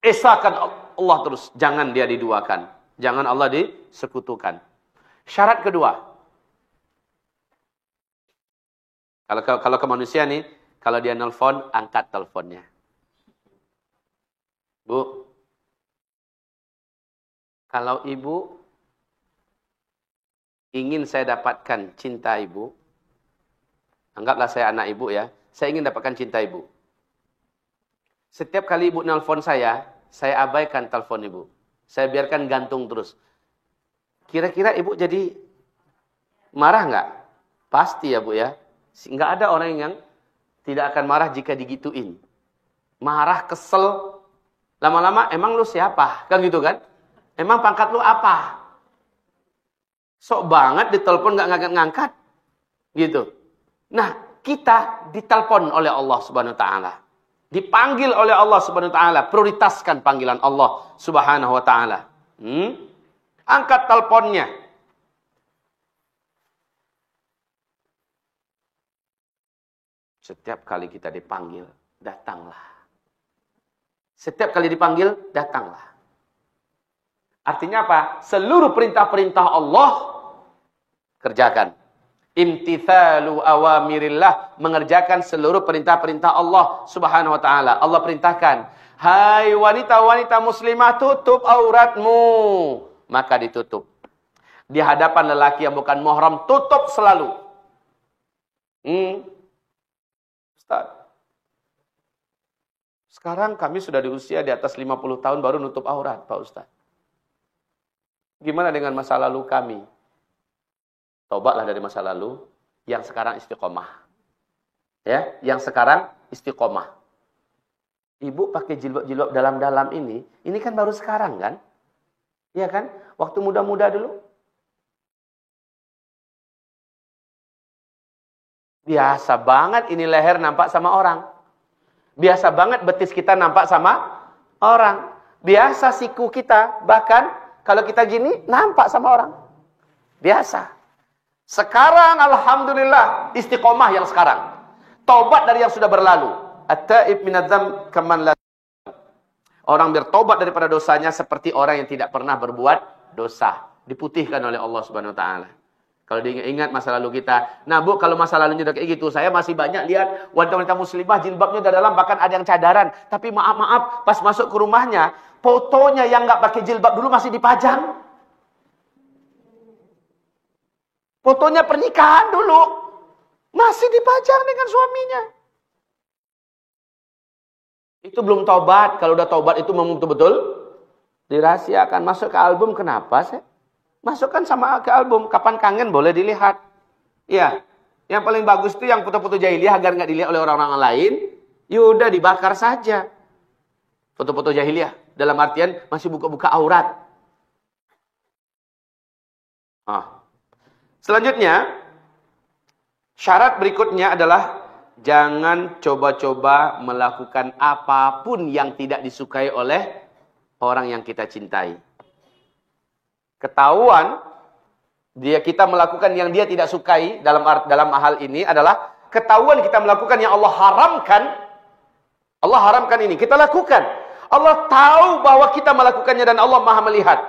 Esakan Allah terus, jangan dia diduakan. Jangan Allah disekutukan. Syarat kedua. Kalau ke manusia nih, kalau dia nelpon, angkat teleponnya. Bu, kalau ibu ingin saya dapatkan cinta ibu, anggaplah saya anak ibu ya, saya ingin dapatkan cinta ibu. Setiap kali ibu nelpon saya abaikan telepon ibu. Saya biarkan gantung terus. Kira-kira ibu jadi marah nggak? Pasti ya bu ya. Nggak ada orang yang tidak akan marah jika digituin. Marah, kesel. Lama-lama emang lu siapa? Kan gitu kan? Emang pangkat lu apa? Sok banget ditelepon nggak ngangkat-ngangkat. Gitu. Nah, kita ditelepon oleh Allah Subhanahu wa taala. Dipanggil oleh Allah Subhanahu wa taala, prioritaskan panggilan Allah Subhanahu wa taala. Angkat teleponnya. Setiap kali kita dipanggil, datanglah. Setiap kali dipanggil, datanglah. Artinya apa? Seluruh perintah-perintah Allah kerjakan. Imtithalu awamirillah, mengerjakan seluruh perintah-perintah Allah Subhanahu wa taala. Allah perintahkan, hai wanita-wanita muslimah, tutup auratmu. Maka ditutup. Di hadapan lelaki yang bukan muhram, tutup selalu. Ustaz, sekarang kami sudah di usia di atas 50 tahun baru nutup aurat, Pak Ustaz. Gimana dengan masa lalu kami? Tobatlah dari masa lalu, yang sekarang istiqomah. Ya, yang sekarang istiqomah. Ibu pakai jilbab-jilbab dalam-dalam ini kan baru sekarang kan? Iya kan? Waktu muda-muda dulu. Biasa banget ini leher nampak sama orang. Biasa banget betis kita nampak sama orang. Biasa siku kita, bahkan kalau kita gini nampak sama orang. Biasa. Sekarang alhamdulillah istiqomah yang sekarang. Taubat dari yang sudah berlalu. At-taib minadz-dzamb kaman la. Orang bertobat daripada dosanya seperti orang yang tidak pernah berbuat dosa. Diputihkan oleh Allah Subhanahu wa taala. Kalau diingat masa lalu kita. Nah, Bu, kalau masa lalunya udah kayak gitu, saya masih banyak lihat wanita-wanita muslimah jilbabnya udah dalam, bahkan ada yang cadaran. Tapi maaf-maaf, pas masuk ke rumahnya, fotonya yang nggak pakai jilbab dulu masih dipajang. Fotonya pernikahan dulu masih dipajang dengan suaminya. Itu belum taubat. Kalau udah taubat itu memang betul-betul dirahasiakan. Masuk ke album, kenapa sih? Masukkan sama ke album. Kapan kangen boleh dilihat. Iya. Yang paling bagus itu yang foto-foto jahiliyah agar nggak dilihat oleh orang-orang lain. Yaudah dibakar saja. Foto-foto jahiliyah. Dalam artian masih buka-buka aurat. Selanjutnya, syarat berikutnya adalah jangan coba-coba melakukan apapun yang tidak disukai oleh orang yang kita cintai. Ketahuan Kita melakukan yang dia tidak sukai dalam hal ini adalah ketahuan kita melakukan yang Allah haramkan. Allah haramkan ini, kita lakukan. Allah tahu bahwa kita melakukannya dan Allah Maha melihat.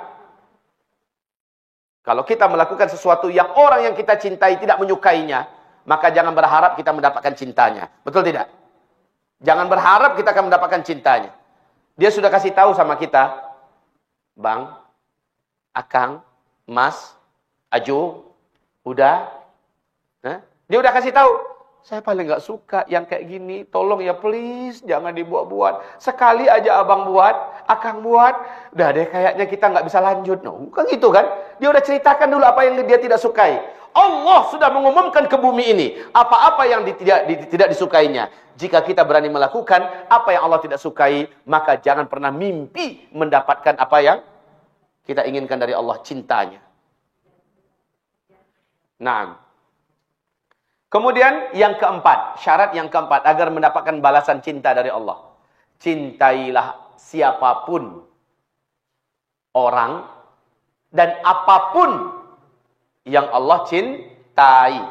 Kalau kita melakukan sesuatu yang orang yang kita cintai tidak menyukainya, maka jangan berharap kita mendapatkan cintanya. Betul tidak? Jangan berharap kita akan mendapatkan cintanya. Dia sudah kasih tahu sama kita, Bang, Akang, Mas, Aju, udah. Dia udah kasih tahu. Saya paling nggak suka yang kayak gini. Tolong ya please, jangan dibuat-buat. Sekali aja abang buat, Akang buat. Udah deh kayaknya kita nggak bisa lanjut. No, kan gitu kan? Dia udah ceritakan dulu apa yang dia tidak sukai. Allah sudah mengumumkan ke bumi ini. Apa-apa yang tidak disukainya. Jika kita berani melakukan apa yang Allah tidak sukai, maka jangan pernah mimpi mendapatkan apa yang kita inginkan dari Allah, cintanya. Nah. Kemudian yang keempat, syarat yang keempat agar mendapatkan balasan cinta dari Allah. Cintailah siapapun orang dan apapun yang Allah cintai.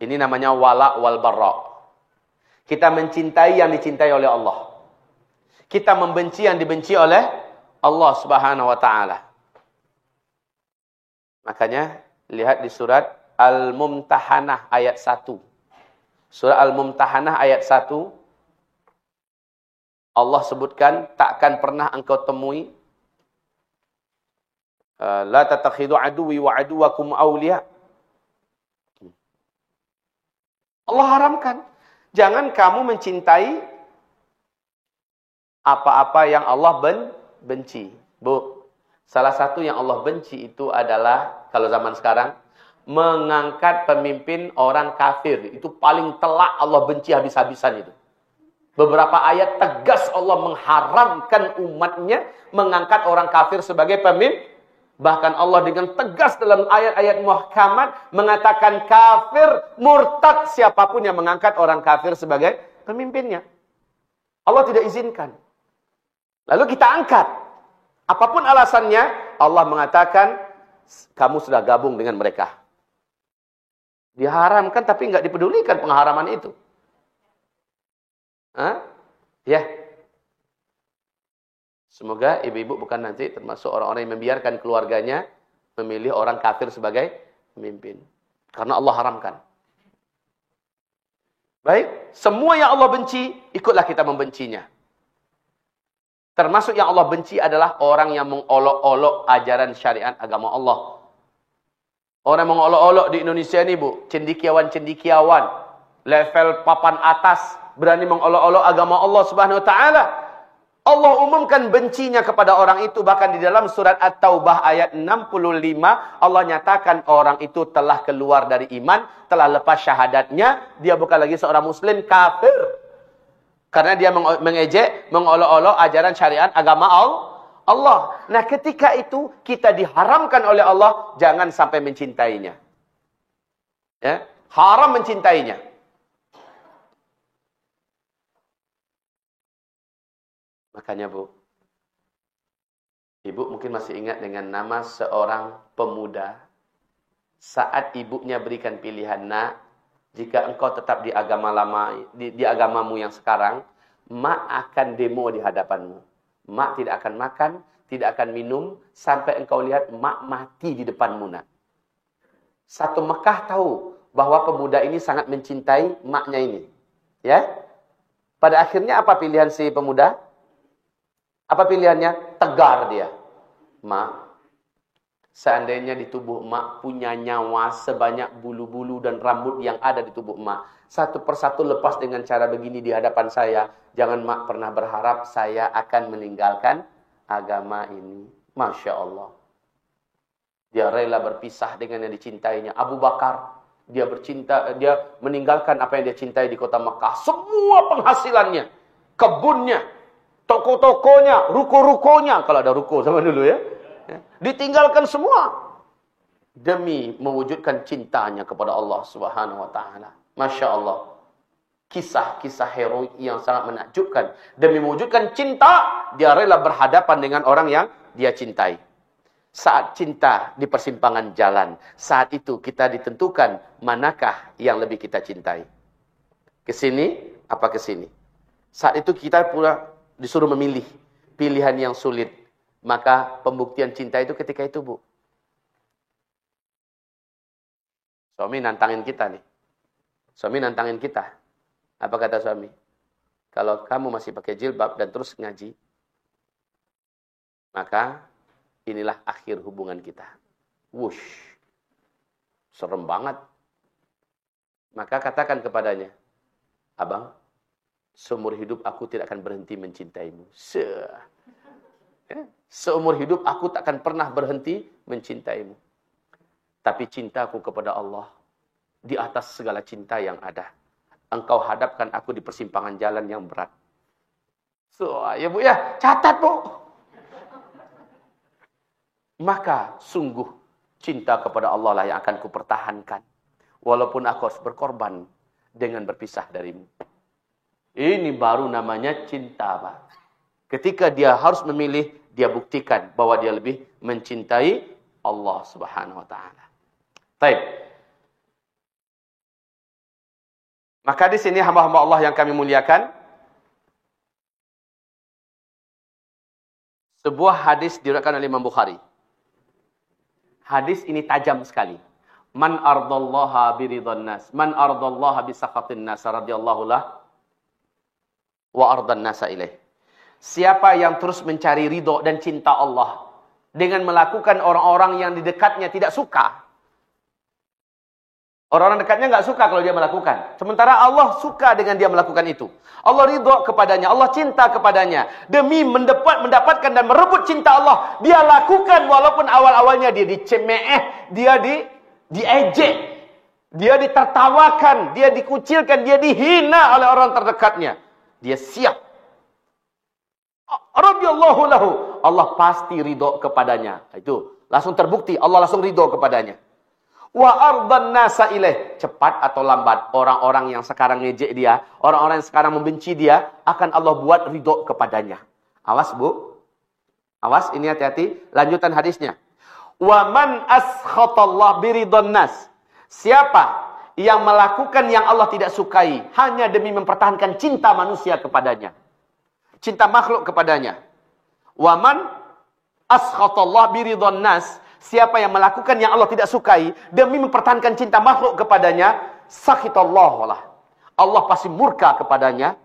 Ini namanya wala wal bara. Kita mencintai yang dicintai oleh Allah. Kita membenci yang dibenci oleh Allah Subhanahu wa taala. Makanya lihat di surat Al-Mumtahanah ayat 1. Surah Al-Mumtahanah ayat 1. Allah sebutkan, takkan pernah engkau temui la tatakhidu aduwi wa aduwakum awliya. Allah haramkan. Jangan kamu mencintai apa-apa yang Allah benci. Bu, salah satu yang Allah benci itu adalah, kalau zaman sekarang, mengangkat pemimpin orang kafir. Itu paling telak, Allah benci habis-habisan itu. Beberapa ayat tegas Allah mengharamkan umatnya mengangkat orang kafir sebagai pemimpin. Bahkan Allah dengan tegas dalam ayat-ayat muhkamat mengatakan kafir, murtad siapapun yang mengangkat orang kafir sebagai pemimpinnya. Allah tidak izinkan. Lalu kita angkat. Apapun alasannya, Allah mengatakan kamu sudah gabung dengan mereka. Diharamkan tapi nggak dipedulikan pengharaman itu. Ya. Semoga ibu-ibu bukan nanti termasuk orang-orang yang membiarkan keluarganya memilih orang kafir sebagai pemimpin. Karena Allah haramkan. Baik, semua yang Allah benci, ikutlah kita membencinya. Termasuk yang Allah benci adalah orang yang mengolok-olok ajaran syariat agama Allah. Orang mengolok-olok di Indonesia ini, Bu, cendikiawan-cendikiawan, level papan atas, berani mengolok-olok agama Allah Subhanahu wa taala. Allah umumkan bencinya kepada orang itu, bahkan di dalam surat At-Taubah ayat 65 Allah nyatakan orang itu telah keluar dari iman, telah lepas syahadatnya, dia bukan lagi seorang muslim, kafir. Karena dia mengejek, mengolok-olok ajaran syariat agama Allah. Nah, ketika itu kita diharamkan oleh Allah, jangan sampai mencintainya. Ya, haram mencintainya. Makanya, Bu, ibu mungkin masih ingat dengan nama seorang pemuda. Saat ibunya berikan pilihan, nak, jika engkau tetap di agama lama, di agamamu yang sekarang, mak akan demo di hadapanmu. Mak tidak akan makan, tidak akan minum, sampai engkau lihat mak mati di depanmu, nak. Satu Mekah tahu bahwa pemuda ini sangat mencintai maknya ini. Ya. Pada akhirnya apa pilihan si pemuda? Apa pilihannya? Tegar dia. Mak, seandainya di tubuh emak punya nyawa sebanyak bulu-bulu dan rambut yang ada di tubuh emak, satu persatu lepas dengan cara begini di hadapan saya, jangan mak pernah berharap saya akan meninggalkan agama ini. Masya Allah. Dia rela berpisah dengan yang dicintainya. Abu Bakar, dia meninggalkan apa yang dia cintai di kota Mekah. Semua penghasilannya, kebunnya, toko-tokonya, ruko-rukonya, kalau ada ruko zaman dulu ya. Ditinggalkan semua demi mewujudkan cintanya kepada Allah Subhanahu wa taala. Masya Allah. Kisah-kisah heroik yang sangat menakjubkan. Demi mewujudkan cinta, dia rela berhadapan dengan orang yang dia cintai. Saat cinta di persimpangan jalan, saat itu kita ditentukan manakah yang lebih kita cintai. Ke sini apa ke sini. Saat itu kita pula disuruh memilih pilihan yang sulit. Maka pembuktian cinta itu ketika itu, Bu. Suami nantangin kita nih. Suami nantangin kita. Apa kata suami? Kalau kamu masih pakai jilbab dan terus ngaji, maka inilah akhir hubungan kita. Wush. Serem banget. Maka katakan kepadanya, abang, seumur hidup aku tidak akan berhenti mencintaimu. Seumur hidup aku tak akan pernah berhenti mencintaimu. Tapi cintaku kepada Allah di atas segala cinta yang ada. Engkau hadapkan aku di persimpangan jalan yang berat. Ya Bu ya, catat Bu. Maka sungguh cinta kepada Allah lah yang akan kupertahankan. Walaupun aku harus berkorban dengan berpisah darimu. Ini baru namanya cinta, Pak. Ketika dia harus memilih, dia buktikan bahwa dia lebih mencintai Allah Subhanahu wa taala. Baik. Maka di sini hamba-hamba Allah yang kami muliakan, sebuah hadis diriwayatkan oleh Imam Bukhari. Hadis ini tajam sekali. Man ardallaha biridhan nas, man ardallaha bisakhatin nas radhiyallahu lah wa ardan nasa ilaih. Siapa yang terus mencari ridho dan cinta Allah dengan melakukan orang-orang yang di dekatnya tidak suka. Orang-orang dekatnya nggak suka kalau dia melakukan. Sementara Allah suka dengan dia melakukan itu. Allah ridho kepadanya, Allah cinta kepadanya. Demi mendapatkan dan merebut cinta Allah, dia lakukan walaupun awal-awalnya dia dicemeeh, dia diejek, dia ditertawakan, dia dikucilkan, dia dihina oleh orang terdekatnya. Dia siap. Radhiyallahu lahu. Allah pasti ridho kepadanya. Itu langsung terbukti, Allah langsung ridho kepadanya. Wa ardan nasa ilaih. Cepat atau lambat, orang-orang yang sekarang ngejek dia, orang-orang yang sekarang membenci dia, akan Allah buat ridho kepadanya. Awas Bu. Awas, ini hati-hati. Lanjutan hadisnya. Wa man askhatallah biridhan nas. Siapa yang melakukan yang Allah tidak sukai hanya demi mempertahankan cinta manusia kepadanya, cinta makhluk kepadanya. Wa man askhatallah biridhan nas. Siapa yang melakukan yang Allah tidak sukai demi mempertahankan cinta makhluk kepadanya, sakhitallah lah. Allah pasti murka kepadanya.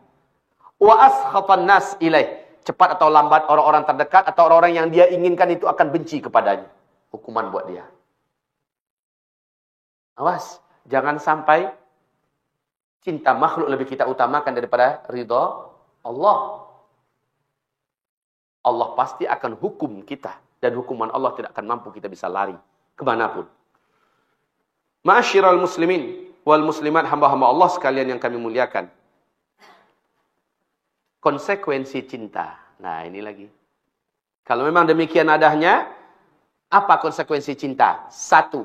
Wa askhatan nas ilaih. Cepat atau lambat orang-orang terdekat atau orang-orang yang dia inginkan itu akan benci kepadanya. Hukuman buat dia. Awas, jangan sampai cinta makhluk lebih kita utamakan daripada ridha Allah. Allah pasti akan hukum kita. Dan hukuman Allah tidak akan mampu kita bisa lari kemanapun. Ma'asyiral muslimin wal muslimat, hamba-hamba Allah sekalian yang kami muliakan. Konsekuensi cinta. Nah ini lagi. Kalau memang demikian adanya, apa konsekuensi cinta? Satu.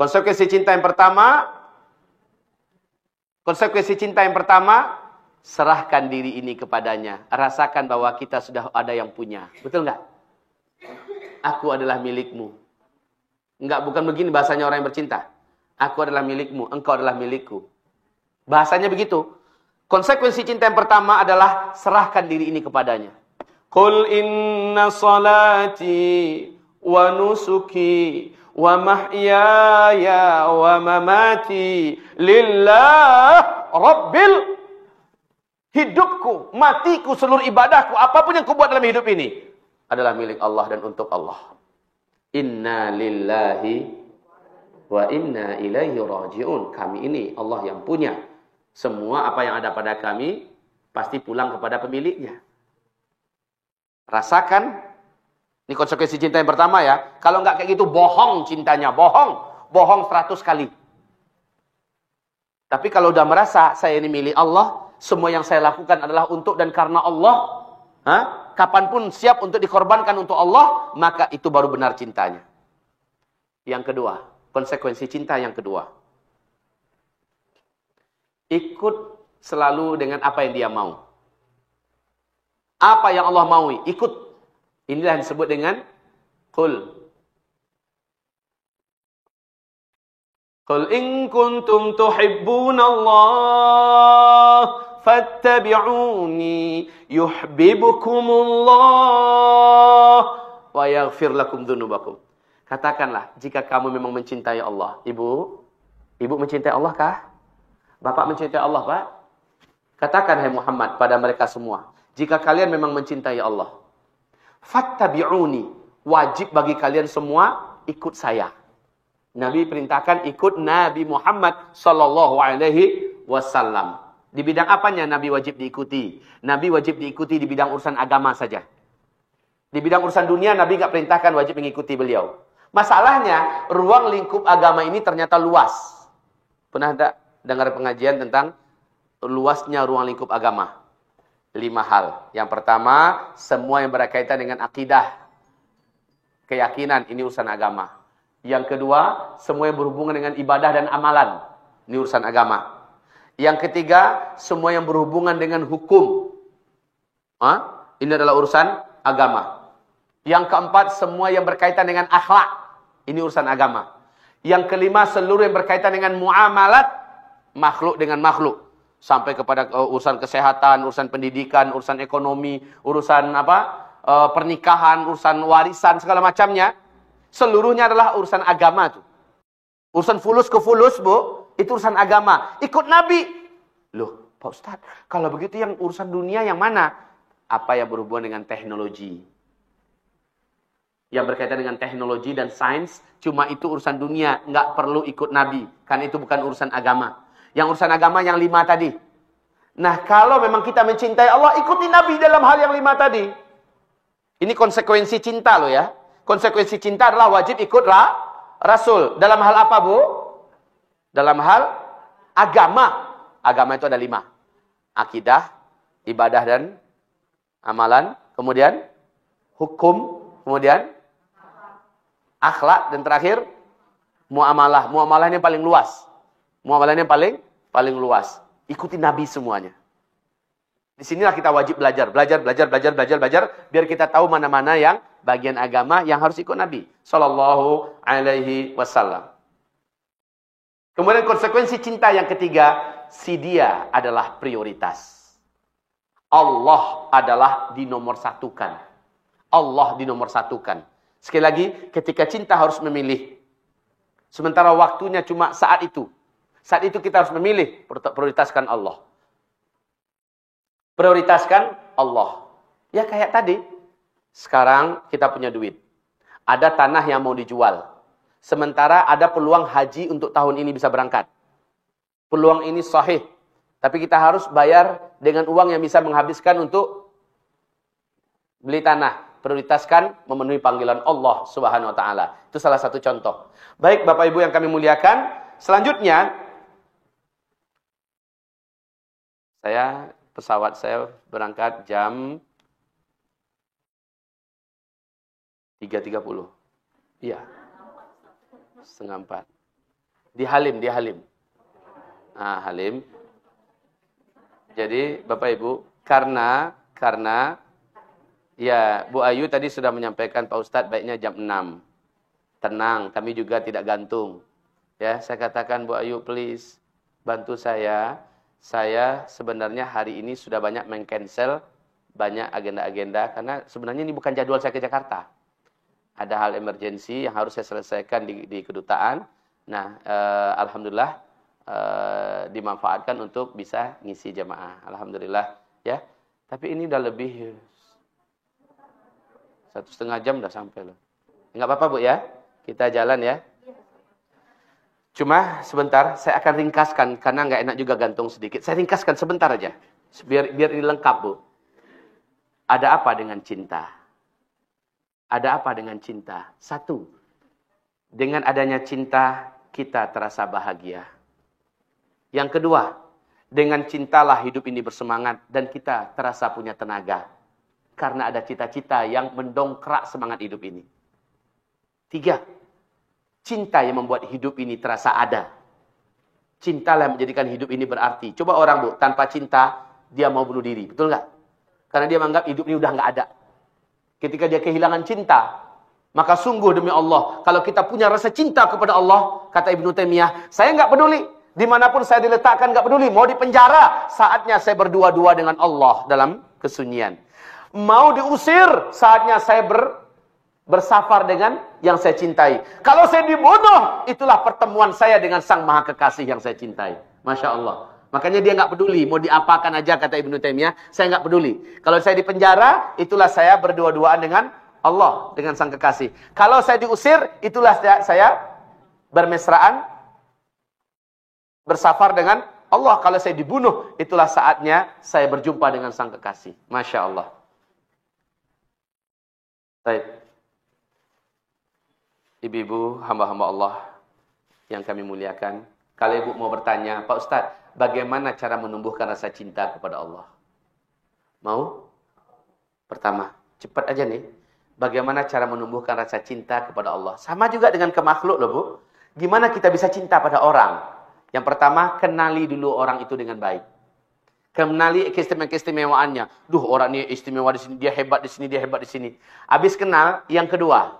Konsekuensi cinta yang pertama, serahkan diri ini kepadanya. Rasakan bahwa kita sudah ada yang punya. Betul nggak? Aku adalah milikmu. Enggak, bukan begini bahasanya orang yang bercinta. Aku adalah milikmu, engkau adalah milikku. Bahasanya begitu. Konsekuensi cinta yang pertama adalah serahkan diri ini kepadanya. Qul inna salati wa nusuki wa mahyaya wa mamati lillah rabbil. Hidupku, matiku, seluruh ibadahku, apapun yang kubuat dalam hidup ini adalah milik Allah dan untuk Allah. Inna lillahi wa inna ilaihi raji'un. Kami ini Allah yang punya. Semua apa yang ada pada kami pasti pulang kepada pemiliknya. Rasakan. Ini konsekuensi cinta yang pertama ya. Kalau enggak kayak gitu, bohong cintanya. Bohong. Bohong 100 kali. Tapi kalau udah merasa saya ini milik Allah, semua yang saya lakukan adalah untuk dan karena Allah, kapanpun siap untuk dikorbankan untuk Allah, maka itu baru benar cintanya. Yang kedua, konsekuensi cinta yang kedua. Ikut selalu dengan apa yang dia mau. Apa yang Allah maui, ikut. Inilah yang disebut dengan qul Qul in kuntum tuhibbunallah fattabi'uni yuhibbukumullah wa yaghfir lakum dzunubakum. Katakanlah, jika kamu memang mencintai Allah. Ibu mencintai Allah kah? Bapak mencintai Allah, Pak? Katakan, hai Muhammad, pada mereka semua. Jika kalian memang mencintai Allah. Fattabi'uni. Wajib bagi kalian semua ikut saya. Nabi perintahkan ikut Nabi Muhammad sallallahu alaihi wasallam. Di bidang apanya Nabi wajib diikuti? Nabi wajib diikuti di bidang urusan agama saja. Di bidang urusan dunia Nabi enggak perintahkan wajib mengikuti beliau. Masalahnya, ruang lingkup agama ini ternyata luas. Pernah tak dengar pengajian tentang luasnya ruang lingkup agama? 5 hal. Yang pertama, semua yang berkaitan dengan akidah. Keyakinan, ini urusan agama. Yang kedua, semua yang berhubungan dengan ibadah dan amalan. Ini urusan agama. Yang ketiga, semua yang berhubungan dengan hukum. Ini adalah urusan agama. Yang keempat, semua yang berkaitan dengan akhlak. Ini urusan agama. Yang kelima, seluruh yang berkaitan dengan muamalat makhluk dengan makhluk. Sampai kepada urusan kesehatan, urusan pendidikan, urusan ekonomi, urusan pernikahan, urusan warisan, segala macamnya. Seluruhnya adalah urusan agama tuh. Urusan fulus ke fulus, Bu, itu urusan agama. Ikut Nabi. Loh, Pak Ustadz, kalau begitu yang urusan dunia yang mana? Apa yang berhubungan dengan teknologi? Yang berkaitan dengan teknologi dan sains, cuma itu urusan dunia, nggak perlu ikut Nabi, karena itu bukan urusan agama. Yang urusan agama yang 5 tadi. Nah, kalau memang kita mencintai Allah, ikuti Nabi dalam hal yang 5 tadi. Ini konsekuensi cinta loh ya. Konsekuensi cinta adalah wajib ikut Rasul. Dalam hal apa, Bu? Dalam hal agama. Agama itu ada 5. Akidah, ibadah dan amalan, kemudian hukum, kemudian akhlak, dan terakhir muamalah. Muamalah ini paling luas. Muamalah ini paling luas. Ikuti Nabi semuanya. Di sinilah kita wajib belajar, biar kita tahu mana-mana yang bagian agama yang harus ikut Nabi sallallahu alaihi wasallam. Kemudian konsekuensi cinta yang ketiga, si dia adalah prioritas. Allah adalah dinomorsatukan. Allah dinomorsatukan. Sekali lagi, ketika cinta harus memilih. Sementara waktunya cuma saat itu. Saat itu kita harus memilih, prioritaskan Allah. Prioritaskan Allah. Ya kayak tadi. Sekarang kita punya duit. Ada tanah yang mau dijual. Sementara ada peluang haji untuk tahun ini bisa berangkat. Peluang ini sahih. Tapi kita harus bayar dengan uang yang bisa menghabiskan untuk beli tanah. Prioritaskan memenuhi panggilan Allah Subhanahu wa taala. Itu salah satu contoh. Baik Bapak Ibu yang kami muliakan, selanjutnya pesawat saya berangkat jam 3.30. Iya. 3:30. Di Halim. Halim. Jadi Bapak Ibu, karena ya, Bu Ayu tadi sudah menyampaikan, Pak Ustadz baiknya jam 6. Tenang, kami juga tidak gantung. Ya, saya katakan, Bu Ayu please, bantu saya. Saya sebenarnya hari ini sudah banyak meng-cancel banyak agenda-agenda, karena sebenarnya ini bukan jadwal saya ke Jakarta. Ada hal emergensi yang harus saya selesaikan di kedutaan. Nah, alhamdulillah dimanfaatkan untuk bisa ngisi jemaah. Alhamdulillah, ya. Tapi ini udah lebih 1,5 jam udah sampai loh. Enggak apa-apa Bu ya. Kita jalan ya. Cuma sebentar saya akan ringkaskan karena enggak enak juga gantung sedikit. Saya ringkaskan sebentar aja. Biar ini lengkap, Bu. Ada apa dengan cinta? Ada apa dengan cinta? 1. Dengan adanya cinta kita terasa bahagia. Yang kedua, dengan cintalah hidup ini bersemangat dan kita terasa punya tenaga. Karena ada cita-cita yang mendongkrak semangat hidup ini. 3. Cinta yang membuat hidup ini terasa ada. Cintalah yang menjadikan hidup ini berarti. Coba orang, Bu, tanpa cinta, dia mau bunuh diri. Betul nggak? Karena dia menganggap hidup ini udah nggak ada. Ketika dia kehilangan cinta, Maka sungguh demi Allah, kalau kita punya rasa cinta kepada Allah, kata Ibnu Taimiyah, saya nggak peduli. Dimanapun saya diletakkan nggak peduli. Mau di penjara, saatnya saya berdua-dua dengan Allah dalam kesunyian. Mau diusir, saatnya saya bersafar dengan yang saya cintai. Kalau saya dibunuh, itulah pertemuan saya dengan Sang Maha Kekasih yang saya cintai. Masya Allah. Makanya dia nggak peduli. Mau diapakan aja, kata Ibnu Taimiyah, saya nggak peduli. Kalau saya di penjara, itulah saya berdua-duaan dengan Allah, dengan Sang Kekasih. Kalau saya diusir, itulah saya bermesraan, bersafar dengan Allah. Kalau saya dibunuh, itulah saatnya saya berjumpa dengan Sang Kekasih. Masya Allah. Baik. Ibu-ibu, hamba-hamba Allah yang kami muliakan. Kalau ibu mau bertanya, Pak Ustadz, bagaimana cara menumbuhkan rasa cinta kepada Allah? Mau? Pertama, cepat aja nih. Bagaimana cara menumbuhkan rasa cinta kepada Allah? Sama juga dengan ke makhluk loh, Bu. Gimana kita bisa cinta pada orang? Yang pertama, kenali dulu orang itu dengan baik. Kenali keistimewaan-keistimewaannya. Duh, orang ini istimewa di sini, dia hebat di sini, dia hebat di sini. Habis kenal, yang kedua,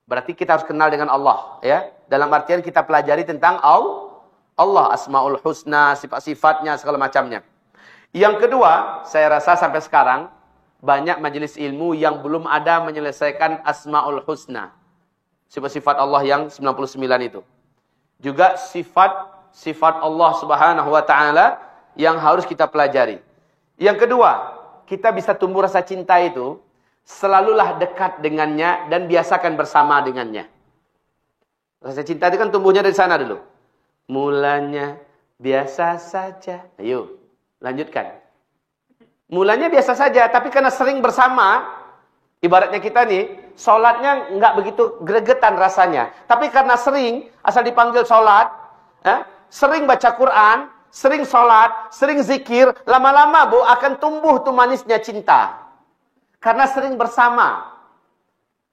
berarti kita harus kenal dengan Allah, ya. Dalam artian kita pelajari tentang Allah, Asmaul Husna, sifat-sifatnya, segala macamnya. Yang kedua, saya rasa sampai sekarang banyak majelis ilmu yang belum ada menyelesaikan Asmaul Husna. Sifat-sifat Allah yang 99 itu. Juga sifat Allah Subhanahu wa taala yang harus kita pelajari. Yang kedua, kita bisa tumbuh rasa cinta itu selalulah dekat dengannya dan biasakan bersama dengannya. Rasa cinta itu kan tumbuhnya dari sana dulu. Mulanya biasa saja. Ayo, lanjutkan. Mulanya biasa saja, tapi karena sering bersama, ibaratnya kita nih, sholatnya nggak begitu gregetan rasanya. Tapi karena sering, asal dipanggil sholat, sering baca Quran, sering sholat, sering zikir, lama-lama Bu akan tumbuh tuh manisnya cinta. Karena sering bersama.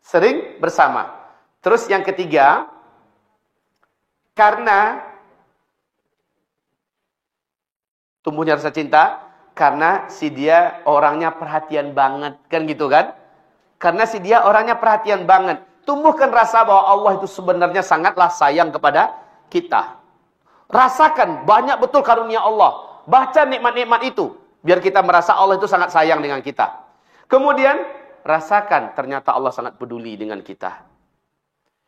Sering bersama. Terus yang ketiga, karena tumbuhnya rasa cinta, karena si dia orangnya perhatian banget. Kan gitu kan? Karena si dia orangnya perhatian banget. Tumbuhkan rasa bahwa Allah itu sebenarnya sangatlah sayang kepada kita. Rasakan banyak betul karunia Allah. Baca nikmat-nikmat itu. Biar kita merasa Allah itu sangat sayang dengan kita. Kemudian, rasakan ternyata Allah sangat peduli dengan kita.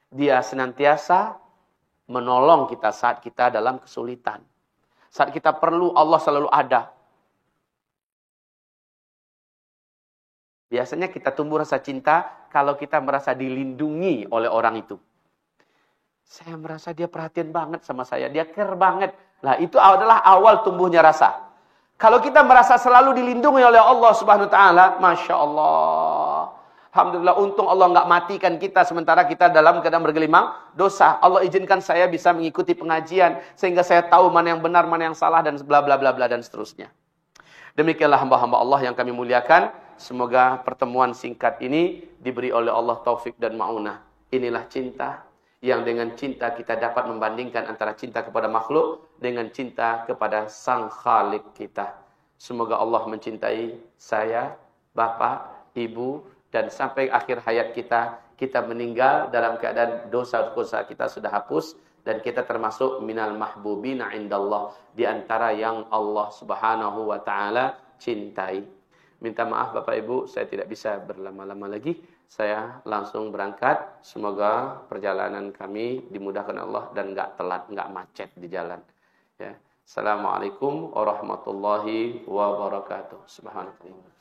Dia senantiasa menolong kita saat kita dalam kesulitan. Saat kita perlu, Allah selalu ada. Biasanya kita tumbuh rasa cinta kalau kita merasa dilindungi oleh orang itu. Saya merasa dia perhatian banget sama saya, dia care banget. Nah, itu adalah awal tumbuhnya rasa. Kalau kita merasa selalu dilindungi oleh Allah Subhanahu wa taala, Masya Allah. Alhamdulillah, untung Allah nggak matikan kita sementara kita dalam keadaan bergelimang dosa. Allah izinkan saya bisa mengikuti pengajian sehingga saya tahu mana yang benar, mana yang salah, dan bla bla bla bla dan seterusnya. Demikianlah hamba-hamba Allah yang kami muliakan. Semoga pertemuan singkat ini diberi oleh Allah taufik dan ma'unah. Inilah cinta yang dengan cinta kita dapat membandingkan antara cinta kepada makhluk dengan cinta kepada Sang Khalik kita. Semoga Allah mencintai saya, Bapak, Ibu, dan sampai akhir hayat kita meninggal dalam keadaan dosa-dosa kita sudah hapus dan kita termasuk minal mahbubina indallah, di antara yang Allah Subhanahu wa taala cintai. Minta maaf Bapak Ibu, saya tidak bisa berlama-lama lagi. Saya langsung berangkat. Semoga perjalanan kami dimudahkan Allah dan enggak telat, enggak macet di jalan. Ya. Assalamualaikum warahmatullahi wabarakatuh. Subhanallah.